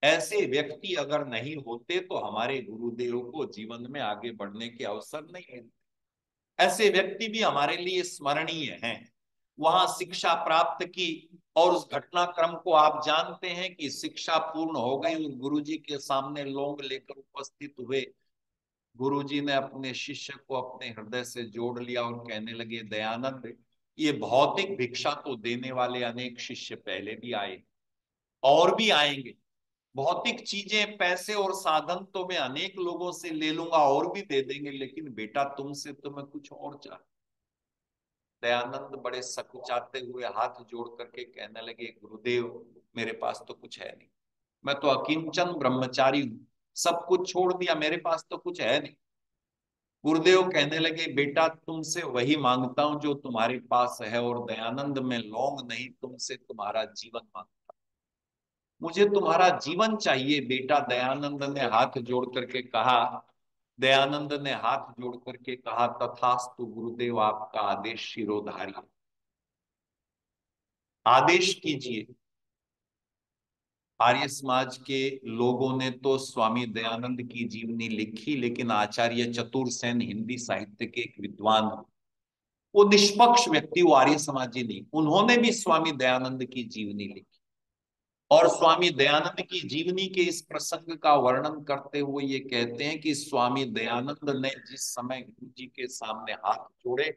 ऐसे व्यक्ति अगर नहीं होते तो हमारे गुरुदेव को जीवन में आगे बढ़ने के अवसर नहीं मिलते। ऐसे व्यक्ति भी हमारे लिए स्मरणीय हैं। वहां शिक्षा प्राप्त की, और उस घटनाक्रम को आप जानते हैं कि शिक्षा पूर्ण हो गई और गुरुजी के सामने लोंग लेकर उपस्थित हुए। गुरुजी ने अपने शिष्य को अपने हृदय से जोड़ लिया और कहने लगे, दयानंद, ये भौतिक भिक्षा तो देने वाले अनेक शिष्य पहले भी आए और भी आएंगे। भौतिक चीजें, पैसे और साधन तो मैं अनेक लोगों से ले लूंगा और भी दे देंगे, लेकिन बेटा तुमसे तो मैं कुछ और चाहता। दयानंद बड़े सकुचाते हुए हाथ जोड़ करके कहने लगे, गुरुदेव मेरे पास तो कुछ है नहीं, मैं तो अकिंचन ब्रह्मचारी हूं, सब कुछ छोड़ दिया, मेरे पास तो कुछ है नहीं। गुरुदेव कहने लगे, बेटा तुमसे वही मांगता हूं जो तुम्हारे पास है, और दयानंद में लौंग नहीं, तुमसे तुम्हारा जीवन मांगता, मुझे तुम्हारा जीवन चाहिए बेटा। दयानंद ने हाथ जोड़ करके कहा, दयानंद ने हाथ जोड़ करके कहा, तथास्तु गुरुदेव, आपका आदेश शिरोधार्य, आदेश कीजिए। आर्य समाज के लोगों ने तो स्वामी दयानंद की जीवनी लिखी, लेकिन आचार्य चतुरसेन हिंदी साहित्य के एक विद्वान, वो निष्पक्ष व्यक्ति, वो आर्य समाजी नहीं, उन्होंने भी स्वामी दयानंद की जीवनी लिखी। और स्वामी दयानंद की जीवनी के इस प्रसंग का वर्णन करते हुए ये कहते हैं कि स्वामी दयानंद ने जिस समय गुरु जी के सामने हाथ जोड़े,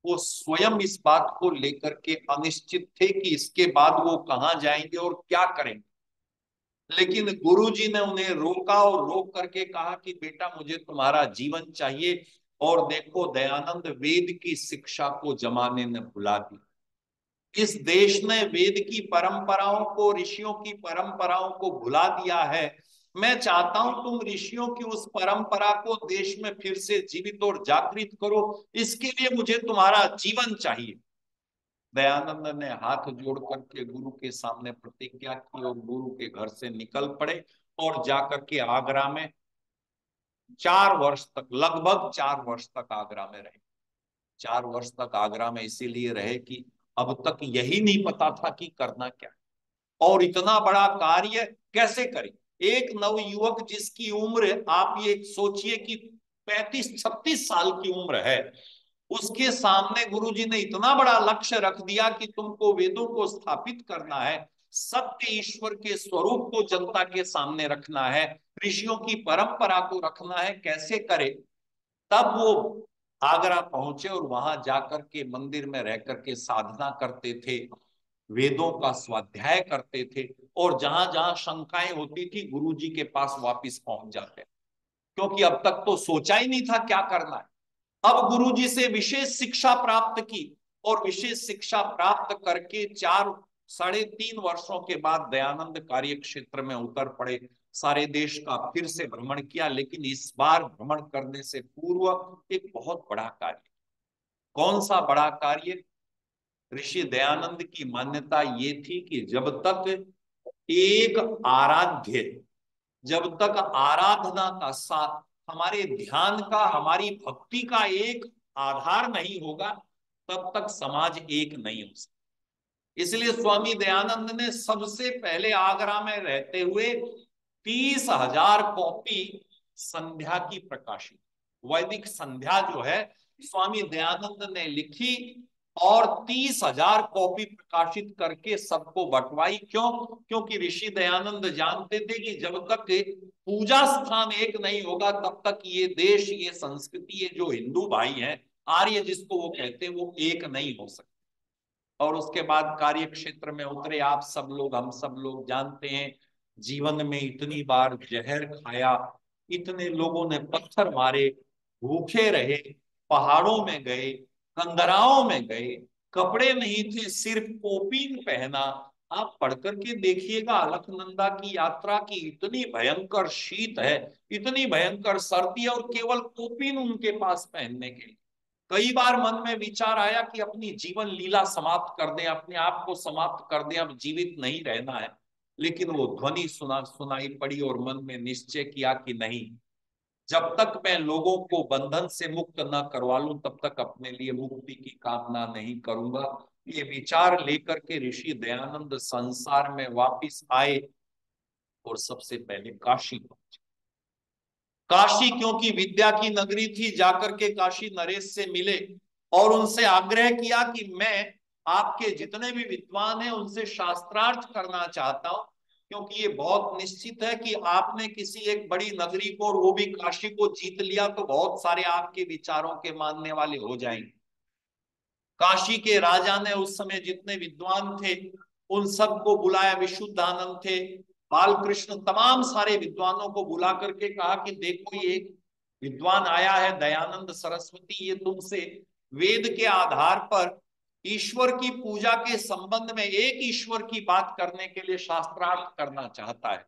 वो स्वयं इस बात को लेकर के अनिश्चित थे कि इसके बाद वो कहाँ जाएंगे और क्या करेंगे। लेकिन गुरु जी ने उन्हें रोका और रोक करके कहा कि बेटा मुझे तुम्हारा जीवन चाहिए। और देखो, दयानंद वेद की शिक्षा को जमाने ने भुला दी। इस देश ने वेद की परंपराओं को, ऋषियों की परंपराओं को भुला दिया है। मैं चाहता हूं तुम ऋषियों की उस परंपरा को देश में फिर से जीवित और जागृत करो, इसके लिए मुझे तुम्हारा जीवन चाहिए। दयानंद ने हाथ जोड़ करके गुरु के सामने प्रतिज्ञा की और गुरु के घर से निकल पड़े और जाकर के आगरा में 4 वर्ष तक, लगभग 4 वर्ष तक आगरा में रहे। 4 वर्ष तक आगरा में इसीलिए रहे कि अब तक यही नहीं पता था कि करना क्या, और इतना बड़ा कार्य कैसे करें। एक नवयुवक जिसकी उम्र आप ये सोचिए कि 35-36 साल की उम्र है, उसके सामने गुरुजी ने इतना बड़ा लक्ष्य रख दिया कि तुमको वेदों को स्थापित करना है, सत्य ईश्वर के स्वरूप को जनता के सामने रखना है, ऋषियों की परंपरा को रखना है, कैसे करे। तब वो आगरा पहुंचे और वहां जाकर के मंदिर में रह करके साधना करते थे, वेदों का स्वाध्याय करते थे, और जहां जहां शंकाएं होती थी गुरुजी के पास वापिस पहुंच जाते, क्योंकि अब तक तो सोचा ही नहीं था क्या करना है। अब गुरुजी से विशेष शिक्षा प्राप्त की, और विशेष शिक्षा प्राप्त करके 4-3.5 वर्षों के बाद दयानंद कार्य क्षेत्र में उतर पड़े। सारे देश का फिर से भ्रमण किया, लेकिन इस बार भ्रमण करने से पूर्व एक बहुत बड़ा कार्य। कौन सा बड़ा कार्य? ऋषि दयानंद की मान्यता ये थी कि जब तक एक आराध्य, जब तक आराधना का साथ, हमारे ध्यान का, हमारी भक्ति का एक आधार नहीं होगा, तब तक समाज एक नहीं हो सकता। इसलिए स्वामी दयानंद ने सबसे पहले आगरा में रहते हुए 30,000 कॉपी संध्या की प्रकाशित, वैदिक संध्या जो है स्वामी दयानंद ने लिखी, और 30,000 कॉपी प्रकाशित करके सबको बंटवाई। क्यों? क्योंकि ऋषि दयानंद जानते थे कि जब तक पूजा स्थान एक नहीं होगा, तब तक ये देश, ये संस्कृति, ये जो हिंदू भाई हैं, आर्य जिसको वो कहते हैं, वो एक नहीं हो सकते। और उसके बाद कार्य क्षेत्र में उतरे। आप सब लोग, हम सब लोग जानते हैं, जीवन में इतनी बार जहर खाया, इतने लोगों ने पत्थर मारे, भूखे रहे, पहाड़ों में गए, कंदराओं में गए, कपड़े नहीं थे, सिर्फ कोपीन पहना। आप पढ़ करके देखिएगा अलकनंदा की यात्रा की, इतनी भयंकर शीत है, इतनी भयंकर सर्दी है, और केवल कोपीन उनके पास पहनने के लिए। कई बार मन में विचार आया कि अपनी जीवन लीला समाप्त कर दें, अपने आप को समाप्त कर दें, अब जीवित नहीं रहना है। लेकिन वो ध्वनि सुनाई पड़ी और मन में निश्चय किया कि नहीं, जब तक मैं लोगों को बंधन से मुक्त न करवा लूं, तब तक अपने लिए मुक्ति की कामना नहीं करूंगा। ये विचार लेकर के ऋषि दयानंद संसार में वापिस आए और सबसे पहले काशी पहुंचे। काशी क्योंकि विद्या की नगरी थी, जाकर के काशी नरेश से मिले और उनसे आग्रह किया कि मैं आपके जितने भी विद्वान हैं उनसे शास्त्रार्थ करना चाहता हूं, क्योंकि ये बहुत निश्चित है कि आपने किसी एक बड़ी नगरी को, और वो भी काशी को जीत लिया, तो बहुत सारे आपके विचारों के मानने वाले हो जाएंगे। काशी के राजा ने उस समय जितने विद्वान थे उन सबको बुलाया, विशुद्धानंद थे, बालकृष्ण, तमाम सारे विद्वानों को बुला करके कहा कि देखो ये विद्वान आया है दयानंद सरस्वती, ये तुमसे वेद के आधार पर ईश्वर की पूजा के संबंध में एक ईश्वर की बात करने के लिए शास्त्रार्थ करना चाहता है।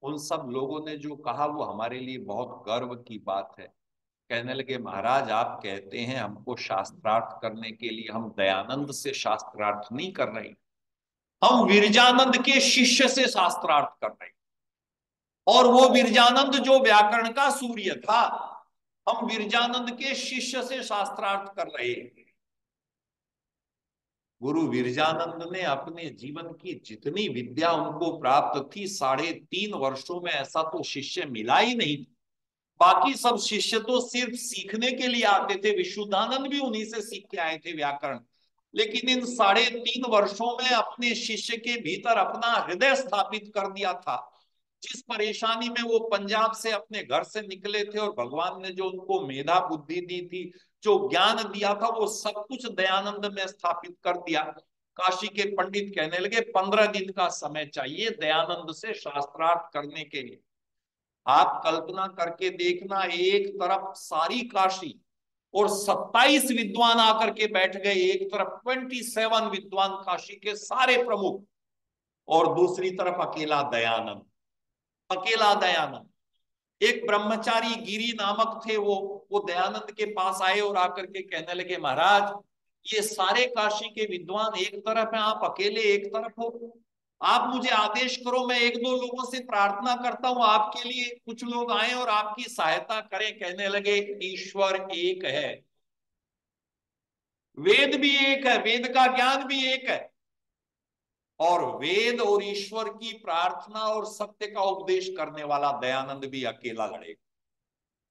उन सब लोगों ने जो कहा वो हमारे लिए बहुत गर्व की बात है। कहने लगे महाराज आप कहते हैं हमको शास्त्रार्थ करने के लिए, हम दयानंद से शास्त्रार्थ नहीं कर रहे, हम विरजानंद के शिष्य से शास्त्रार्थ कर रहे, और वो विरजानंद जो व्याकरण का सूर्य था, हम विरजानंद के शिष्य से शास्त्रार्थ कर रहे हैं। गुरु विरजानंद ने अपने जीवन की जितनी विद्या उनको प्राप्त थी, 3.5 वर्षों में ऐसा तो शिष्य मिला ही नहीं। बाकी सब शिष्य तो सिर्फ सीखने के लिए आते थे, विशुद्धानंद भी उन्हीं से सीख के आए थे व्याकरण, लेकिन इन 3.5 वर्षों में अपने शिष्य के भीतर अपना हृदय स्थापित कर दिया था। जिस परेशानी में वो पंजाब से अपने घर से निकले थे और भगवान ने जो उनको मेधा बुद्धि दी थी, जो ज्ञान दिया था, वो सब कुछ दयानंद में स्थापित कर दिया। काशी के पंडित कहने लगे 15 दिन का समय चाहिए दयानंद से शास्त्रार्थ करने के लिए। आप कल्पना करके देखना, एक तरफ सारी काशी और 27 विद्वान आकर के बैठ गए, एक तरफ 27 विद्वान काशी के सारे प्रमुख, और दूसरी तरफ अकेला दयानंद, अकेला दयानंद। एक ब्रह्मचारी गिरी नामक थे, वो दयानंद के पास आए और आकर के कहने लगे महाराज ये सारे काशी के विद्वान एक तरफ हैं, आप अकेले एक तरफ हो, आप मुझे आदेश करो, मैं 1-2 लोगों से प्रार्थना करता हूं आपके लिए, कुछ लोग आए और आपकी सहायता करें। कहने लगे ईश्वर एक है, वेद भी एक है, वेद का ज्ञान भी एक है, और वेद और ईश्वर की प्रार्थना और सत्य का उपदेश करने वाला दयानंद भी अकेला लड़ेगा।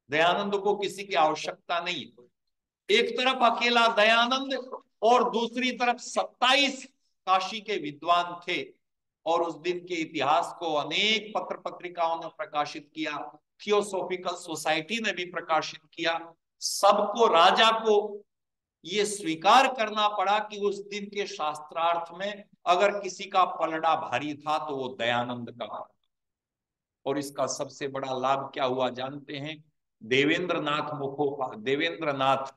दयानंद को किसी की आवश्यकता नहीं। एक तरफ अकेला दयानंद और दूसरी तरफ 27 काशी के विद्वान थे, और उस दिन के इतिहास को अनेक पत्र पत्रिकाओं ने प्रकाशित किया, थियोसॉफिकल सोसाइटी ने भी प्रकाशित किया। सबको, राजा को ये स्वीकार करना पड़ा कि उस दिन के शास्त्रार्थ में अगर किसी का पलड़ा भारी था तो वो दयानंद का। और इसका सबसे बड़ा लाभ क्या हुआ जानते हैं? देवेंद्रनाथ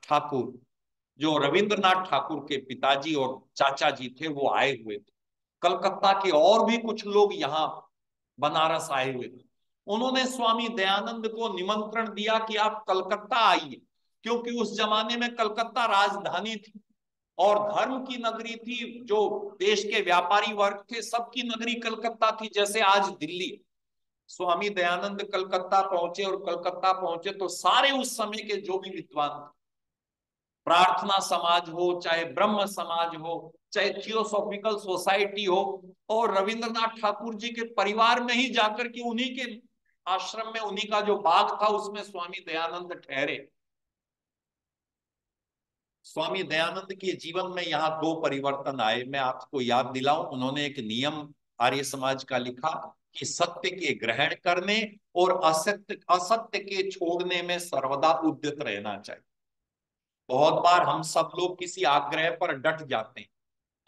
ठाकुर, जो रविंद्रनाथ ठाकुर के पिताजी और चाचा जी थे, वो आए हुए थे। कलकत्ता के और भी कुछ लोग यहाँ बनारस आए हुए थे। उन्होंने स्वामी दयानंद को निमंत्रण दिया कि आप कलकत्ता आइए, क्योंकि उस जमाने में कलकत्ता राजधानी थी और धर्म की नगरी थी। जो देश के व्यापारी वर्ग थे सबकी नगरी कलकत्ता थी, जैसे आज दिल्ली। स्वामी दयानंद कलकत्ता पहुंचे, और कलकत्ता पहुंचे तो सारे उस समय के जो भी विद्वान, प्रार्थना समाज हो, चाहे ब्रह्म समाज हो, चाहे थियोसॉफिकल सोसाइटी हो, और रविंद्रनाथ ठाकुर जी के परिवार में ही जाकर के उन्हीं के आश्रम में, उन्हीं का जो बाग था उसमें स्वामी दयानंद ठहरे। स्वामी दयानंद के जीवन में यहाँ 2 परिवर्तन आए, मैं आपको याद दिलाऊं। उन्होंने एक नियम आर्य समाज का लिखा कि सत्य के ग्रहण करने और असत्य असत्य के छोड़ने में सर्वदा उद्यत रहना चाहिए। बहुत बार हम सब लोग किसी आग्रह पर डट जाते हैं,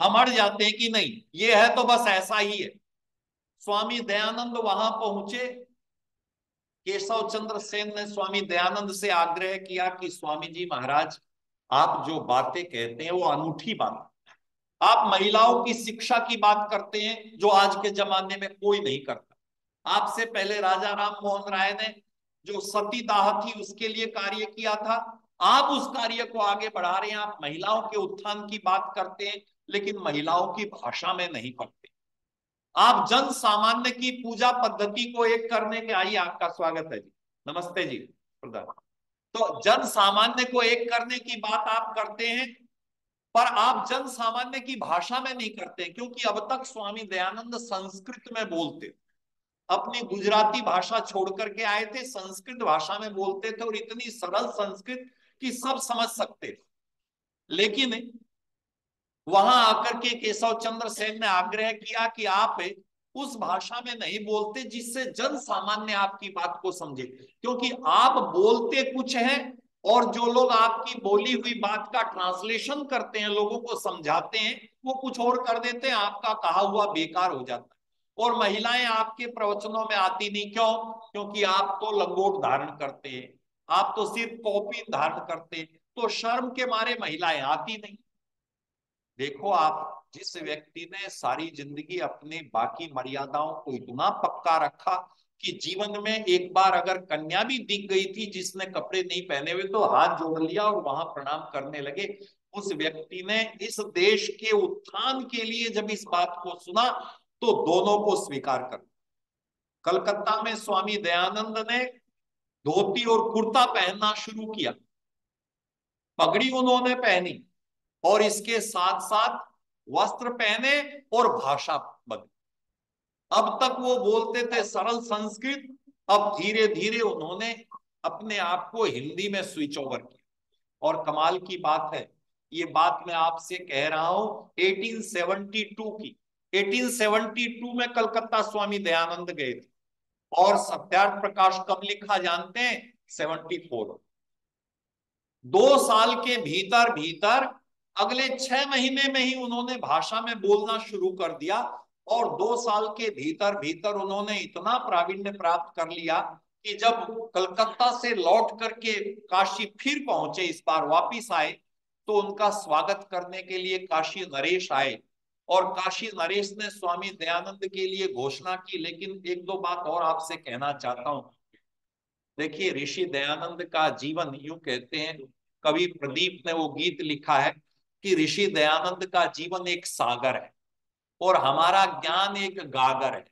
हम अड़ जाते हैं कि नहीं ये है तो बस ऐसा ही है। स्वामी दयानंद वहां पहुंचे, केशव चंद्र सेन ने स्वामी दयानंद से आग्रह किया कि स्वामी जी महाराज, आप जो बातें कहते हैं वो अनूठी बात, आप महिलाओं की शिक्षा की बात करते हैं जो आज के जमाने में कोई नहीं करता। आपसे पहले राजा राम मोहन राय ने जो सतीदाह थी उसके लिए कार्य किया था, आप उस कार्य को आगे बढ़ा रहे हैं। आप महिलाओं के उत्थान की बात करते हैं लेकिन महिलाओं की भाषा में नहीं करते। आप जन सामान्य की पूजा पद्धति को एक करने के, आइए आपका स्वागत है जी, नमस्ते जी प्रधान। तो जन सामान्य को एक करने की बात आप करते हैं, पर आप जन सामान्य की भाषा में नहीं करते, क्योंकि अब तक स्वामी दयानंद संस्कृत में बोलते, अपनी गुजराती भाषा छोड़ करके आए थे, संस्कृत भाषा में बोलते थे, और इतनी सरल संस्कृत कि सब समझ सकते थे। लेकिन वहां आकर के केशव चंद्र सेन ने आग्रह किया कि आप उस भाषा में नहीं बोलते जिससे जन सामान्य आपकी बात को समझे, क्योंकि आप बोलते कुछ हैं और जो लोग आपकी बोली हुई बात का ट्रांसलेशन करते हैं, लोगों को समझाते हैं, वो कुछ और कर देते हैं, आपका कहा हुआ बेकार हो जाता है। और महिलाएं आपके प्रवचनों में आती नहीं, क्यों? क्योंकि आप तो लंगोट धारण करते हैं, आप तो सिर्फ कॉपी धारण करते हैं, तो शर्म के मारे महिलाएं आती नहीं। देखो, आप जिस व्यक्ति ने सारी जिंदगी अपने बाकी मर्यादाओं को इतना पक्का रखा कि जीवन में एक बार अगर कन्या भी दिख गई थी जिसने कपड़े नहीं पहने हुए, तो हाथ जोड़ लिया और वहां प्रणाम करने लगे, उस व्यक्ति ने इस देश के उत्थान के लिए जब इस बात को सुना तो दोनों को स्वीकार कर। कलकत्ता में स्वामी दयानंद ने धोती और कुर्ता पहनना शुरू किया, पगड़ी उन्होंने पहनी, और इसके साथ साथ वस्त्र पहने और भाषा बदली। अब तक वो बोलते थे सरल संस्कृत, अब धीरे धीरे उन्होंने अपने आप को हिंदी में स्विच ओवर किया। और कमाल की बात है, ये बात मैं आपसे कह रहा हूं 1872 की। 1872 में कलकत्ता स्वामी दयानंद गए थे, और सत्यार्थ प्रकाश कब लिखा जानते हैं? 74। 2 साल के भीतर भीतर, अगले 6 महीने में ही उन्होंने भाषा में बोलना शुरू कर दिया, और 2 साल के भीतर भीतर उन्होंने इतना प्रावीण्य प्राप्त कर लिया कि जब कलकत्ता से लौट करके काशी फिर पहुंचे, इस बार वापिस आए, तो उनका स्वागत करने के लिए काशी नरेश आए, और काशी नरेश ने स्वामी दयानंद के लिए घोषणा की। लेकिन एक दो बात और आपसे कहना चाहता हूं। देखिए, ऋषि दयानंद का जीवन, यूं कहते हैं, कवि प्रदीप ने वो गीत लिखा है कि ऋषि दयानंद का जीवन एक सागर है और हमारा ज्ञान एक गागर है।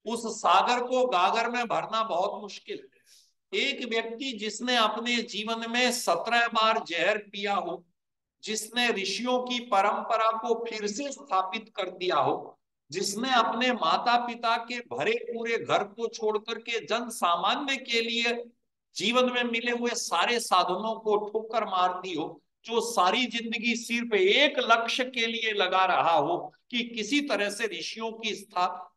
उस सागर को गागर में भरना बहुत मुश्किल है। एक व्यक्ति जिसने अपने जीवन में 17 बार जहर पिया हो, जिसने ऋषियों की परंपरा को फिर से स्थापित कर दिया हो, जिसने अपने माता पिता के भरे पूरे घर को छोड़ करके जन सामान्य के लिए जीवन में मिले हुए सारे साधनों को ठोकर मार दी हो, जो सारी जिंदगी सिर्फ एक लक्ष्य के लिए लगा रहा हो कि किसी तरह से ऋषियों की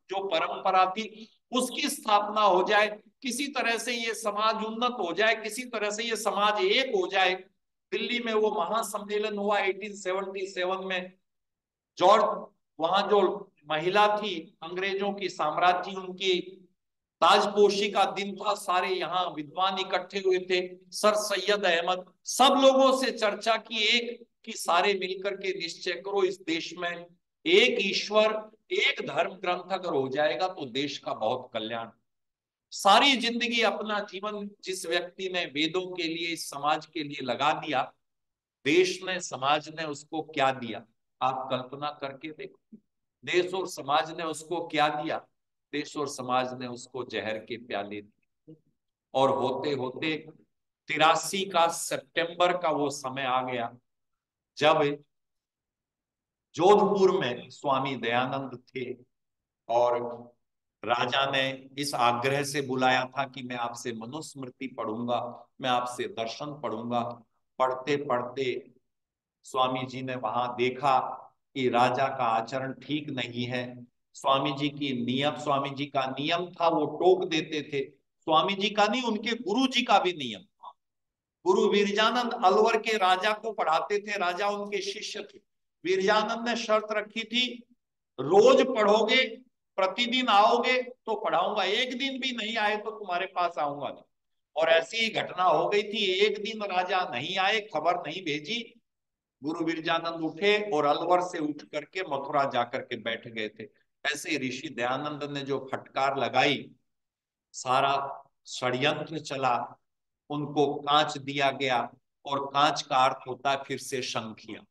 जो परंपरा थी उसकी स्थापना हो जाए, किसी तरह से ये समाज उन्नत हो जाए, किसी तरह से ये समाज एक हो जाए। दिल्ली में वो महासम्मेलन हुआ 1877 में, जॉर्ज, वहां जो महिला थी अंग्रेजों की साम्राज्य, उनकी ताजपोशी का दिन था, सारे यहाँ विद्वान इकट्ठे हुए थे, सर सैयद अहमद, सब लोगों से चर्चा की एक कि सारे मिलकर के निश्चय करो, इस देश में एक ईश्वर, एक धर्म ग्रंथ अगर हो जाएगा तो देश का बहुत कल्याण। सारी जिंदगी अपना जीवन जिस व्यक्ति ने वेदों के लिए, इस समाज के लिए लगा दिया, देश ने, समाज ने उसको क्या दिया? आप कल्पना करके देखो, देश और समाज ने उसको क्या दिया? देश और समाज ने उसको जहर के प्याले दिए। और होते होते 83 का सितंबर का वो समय आ गया जब जोधपुर में स्वामी दयानंद थे, और राजा ने इस आग्रह से बुलाया था कि मैं आपसे मनुस्मृति पढ़ूंगा, मैं आपसे दर्शन पढ़ूंगा। पढ़ते पढ़ते स्वामी जी ने वहां देखा कि राजा का आचरण ठीक नहीं है। स्वामी जी का नियम था, वो टोक देते थे। स्वामी जी का नहीं, उनके गुरु जी का भी नियम था। गुरु वीरजानंद अलवर के राजा को पढ़ाते थे, राजा उनके शिष्य थे। वीरजानंद ने शर्त रखी थी, रोज पढ़ोगे, प्रतिदिन आओगे तो पढ़ाऊंगा, एक दिन भी नहीं आए तो तुम्हारे पास आऊंगा नहीं। और ऐसी ही घटना हो गई थी, एक दिन राजा नहीं आए, खबर नहीं भेजी, गुरु वीरजानंद उठे और अलवर से उठ करके मथुरा जाकर के बैठ गए थे। ऐसे ऋषि दयानंद ने जो फटकार लगाई, सारा षड्यंत्र चला, उनको कांच दिया गया, और कांच का अर्थ होता है फिर से शंखिया,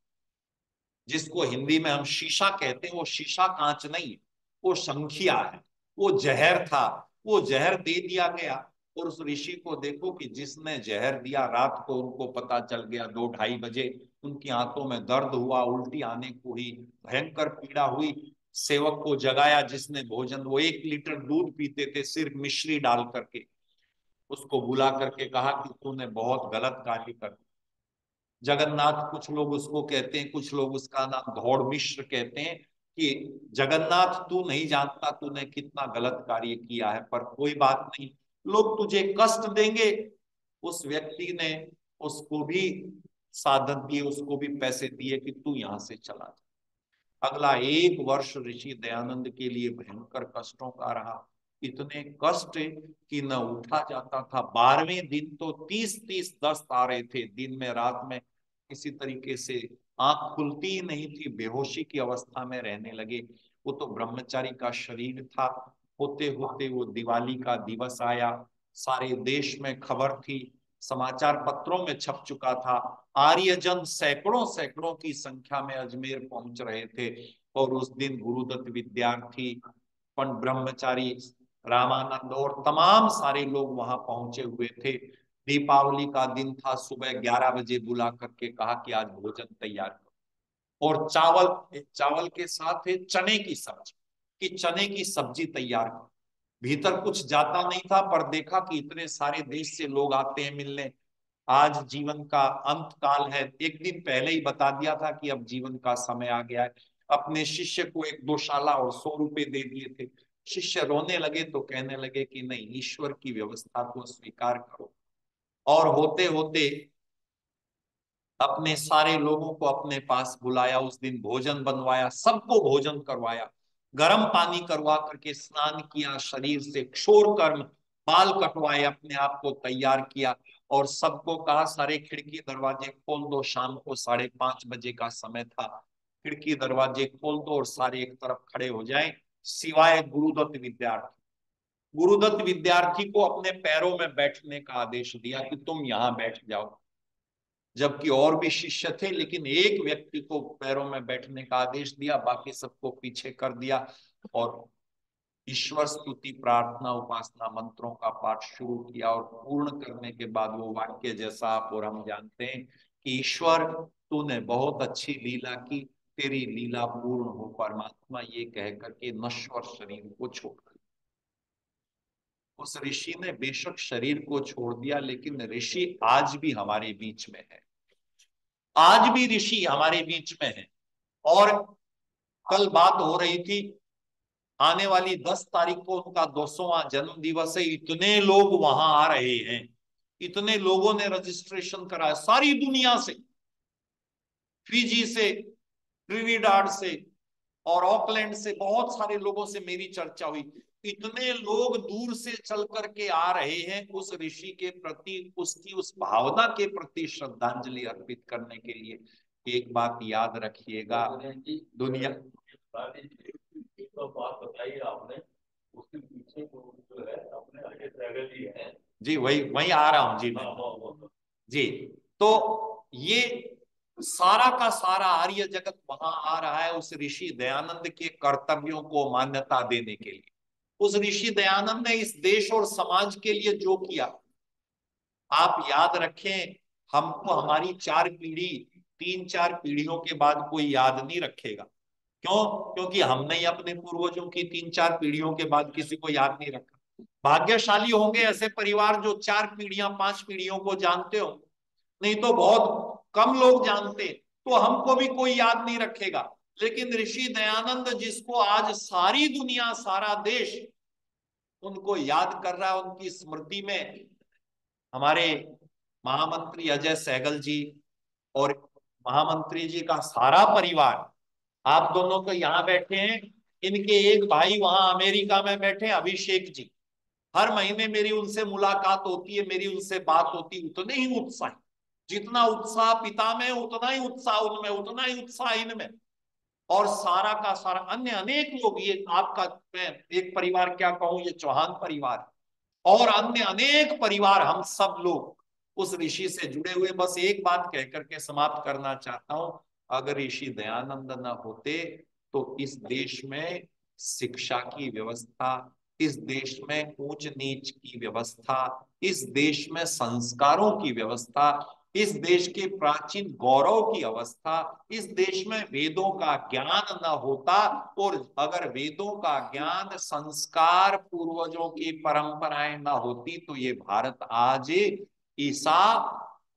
जिसको हिंदी में हम शीशा कहते हैं। वो शीशा कांच नहीं है, वो शंखिया है, वो जहर था, वो जहर दे दिया गया। और उस ऋषि को देखो कि जिसने जहर दिया, रात को उनको पता चल गया 2-2:30 बजे, उनकी आंतों में दर्द हुआ, उल्टी आने को हुई, भयंकर पीड़ा हुई। सेवक को जगाया जिसने भोजन, वो 1 लीटर दूध पीते थे सिर्फ मिश्री डाल करके, उसको बुला करके कहा कि तूने बहुत गलत कार्य कर। जगन्नाथ कुछ लोग उसको कहते हैं, कुछ लोग उसका नाम घौड़ मिश्र कहते हैं, कि जगन्नाथ तू नहीं जानता तूने कितना गलत कार्य किया है, पर कोई बात नहीं, लोग तुझे कष्ट देंगे। उस व्यक्ति ने उसको भी साधन दिए, उसको भी पैसे दिए कि तू यहां से चला जा। अगला 1 वर्ष ऋषि दयानंद के लिए भयंकर कष्टों का रहा। इतने कष्ट कि न उठा जाता था। 12वें दिन तो 30-30 दस्त आ रहे थे दिन में रात में, किसी तरीके से आंख खुलती ही नहीं थी, बेहोशी की अवस्था में रहने लगे। वो तो ब्रह्मचारी का शरीर था। होते होते वो दिवाली का दिवस आया, सारे देश में खबर थी, समाचार पत्रों में छप चुका था। आर्यजन सैकड़ों सैकड़ों की संख्या में अजमेर पहुंच रहे थे। और उस दिन गुरुदत्त विद्यार्थी, पंडित ब्रह्मचारी, रामानंद और तमाम सारे लोग वहां पहुंचे हुए थे। दीपावली का दिन था। सुबह 11 बजे बुला करके कहा कि आज भोजन तैयार करो, और चावल चावल के साथ है चने की सब्जी, कि चने की सब्जी तैयार करो। भीतर कुछ जाता नहीं था, पर देखा कि इतने सारे देश से लोग आते हैं मिलने, आज जीवन का अंत काल है। एक दिन पहले ही बता दिया था कि अब जीवन का समय आ गया है। अपने शिष्य को 1 2 शाला और 100 रुपए दे दिए थे। शिष्य रोने लगे तो कहने लगे कि नहीं, ईश्वर की व्यवस्था को स्वीकार करो। और होते होते अपने सारे लोगों को अपने पास बुलाया, उस दिन भोजन बनवाया, सबको भोजन करवाया, गर्म पानी करवा करके स्नान किया, शरीर से क्षौर कर्म, बाल कटवाए, अपने आप को तैयार किया। और सबको कहा सारे खिड़की दरवाजे खोल दो। शाम को 5:30 बजे का समय था। खिड़की दरवाजे खोल दो और सारे एक तरफ खड़े हो जाएं, सिवाय गुरुदत्त विद्यार्थी। गुरुदत्त विद्यार्थी को अपने पैरों में बैठने का आदेश दिया कि तुम यहां बैठ जाओ। जबकि और भी शिष्य थे, लेकिन एक व्यक्ति को पैरों में बैठने का आदेश दिया, बाकी सबको पीछे कर दिया। और ईश्वर स्तुति, प्रार्थना, उपासना मंत्रों का पाठ शुरू किया। और पूर्ण करने के बाद वो वाक्य जैसा आप और हम जानते हैं कि ईश्वर तूने बहुत अच्छी लीला की, तेरी लीला पूर्ण हो परमात्मा, ये कह करके नश्वर शरीर को छोड़ दिया। उस ऋषि ने बेशक शरीर को छोड़ दिया, लेकिन ऋषि आज भी हमारे बीच में है। आज भी ऋषि हमारे बीच में है। और कल बात हो रही थी, आने वाली 10 तारीख को उनका 200वां जन्म दिवस है। इतने लोग वहां आ रहे हैं, इतने लोगों ने रजिस्ट्रेशन करा है सारी दुनिया से, फिजी से, ट्रिनिडाड से और ऑकलैंड से, बहुत सारे लोगों से मेरी चर्चा हुई। इतने लोग दूर से चल करके आ रहे हैं उस ऋषि के प्रति, उसकी उस भावना के प्रति श्रद्धांजलि अर्पित करने के लिए। एक बात याद रखिएगा, दुनिया तो बात बताई आपने, उसके पीछे जो है अपने आगे सहगल जी है जी, वही वही आ रहा हूं जी मैं। जी, तो ये सारा का सारा आर्य जगत वहां आ रहा है उस ऋषि दयानंद के कर्तव्यों को मान्यता देने के लिए। उस ऋषि दयानंद ने इस देश और समाज के लिए जो किया, आप याद रखें, हमको हमारी 4 पीढ़ी, 3-4 पीढ़ियों के बाद कोई याद नहीं रखेगा। क्यों? क्योंकि हमने ही अपने पूर्वजों की 3-4 पीढ़ियों के बाद किसी को याद नहीं रखा। भाग्यशाली होंगे ऐसे परिवार जो 4 पीढ़ियां 5 पीढ़ियों को जानते हो, नहीं तो बहुत कम लोग जानते। तो हमको भी कोई याद नहीं रखेगा। लेकिन ऋषि दयानंद, जिसको आज सारी दुनिया, सारा देश उनको याद कर रहा है, उनकी स्मृति में हमारे महामंत्री अजय सहगल जी और महामंत्री जी का सारा परिवार, आप दोनों तो यहाँ बैठे हैं, इनके एक भाई वहां अमेरिका में बैठे, अभिषेक जी। हर महीने मेरी उनसे मुलाकात होती है, मेरी उनसे बात होती है। उतने ही उत्साह, जितना उत्साह पिता में उतना ही उत्साह उनमें, उतना ही उत्साह इनमें। और सारा का सारा अन्य अनेक लोग, ये आपका मैं एक परिवार क्या कहूं, ये चौहान परिवार और अन्य अनेक परिवार, हम सब लोग उस ऋषि से जुड़े हुए। बस एक बात कह करके समाप्त करना चाहता हूं, अगर ऋषि दयानंद न होते तो इस देश में शिक्षा की व्यवस्था, इस देश में ऊंच नीच की व्यवस्था, इस देश में संस्कारों की व्यवस्था, इस देश के प्राचीन गौरव की अवस्था, इस देश में वेदों का ज्ञान न होता। और अगर वेदों का ज्ञान, संस्कार, पूर्वजों की परंपराएं न होती तो ये भारत आज ईसा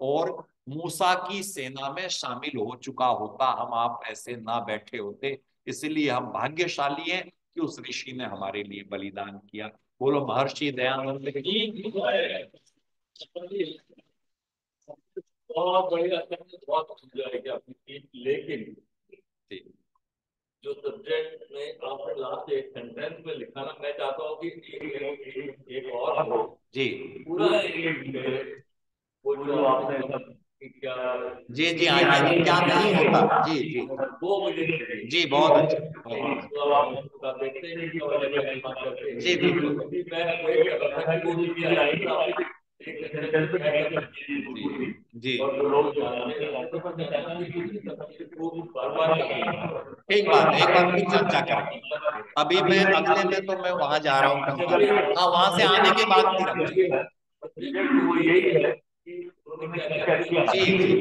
और मूसा की सेना में शामिल हो चुका होता, हम आप ऐसे ना बैठे होते। इसलिए हम भाग्यशाली हैं कि उस ऋषि ने हमारे लिए बलिदान किया। बोलो महर्षि दयानंद की। बहुत बढ़िया, बहुत जाएगी आपकी टीम। लेकिन जो सब्जेक्ट में आपने लास्ट एक सेंटेंस में लिखा ना, मैं चाहता हूँ कि एक और हो जी पूरा वो जो आपने क्या जी जी आइए क्या नहीं होता। जी जी वो मुझे चाहिए। जी बहुत अच्छा तो आप देखते हैं कि वाले का इस्तेमाल करते हैं। जी बिल्कुल अभी मैं वेट कर रहा था कि वो चीजें आएगी तो आपने एक सेंटेंस में क्या क्या जी जी और जो लोग जानते हैं तो पता चला कि वो बार-बार ठीक बात है, एक बार फिर चर्चा करेंगे। अभी मैं अगले में तो मैं वहां जा रहा हूँ कंटिन्यू, हाँ वहां से आने के बाद फिर हम चलेंगे। वो यही है कि उन्होंने क्या किया। जी जी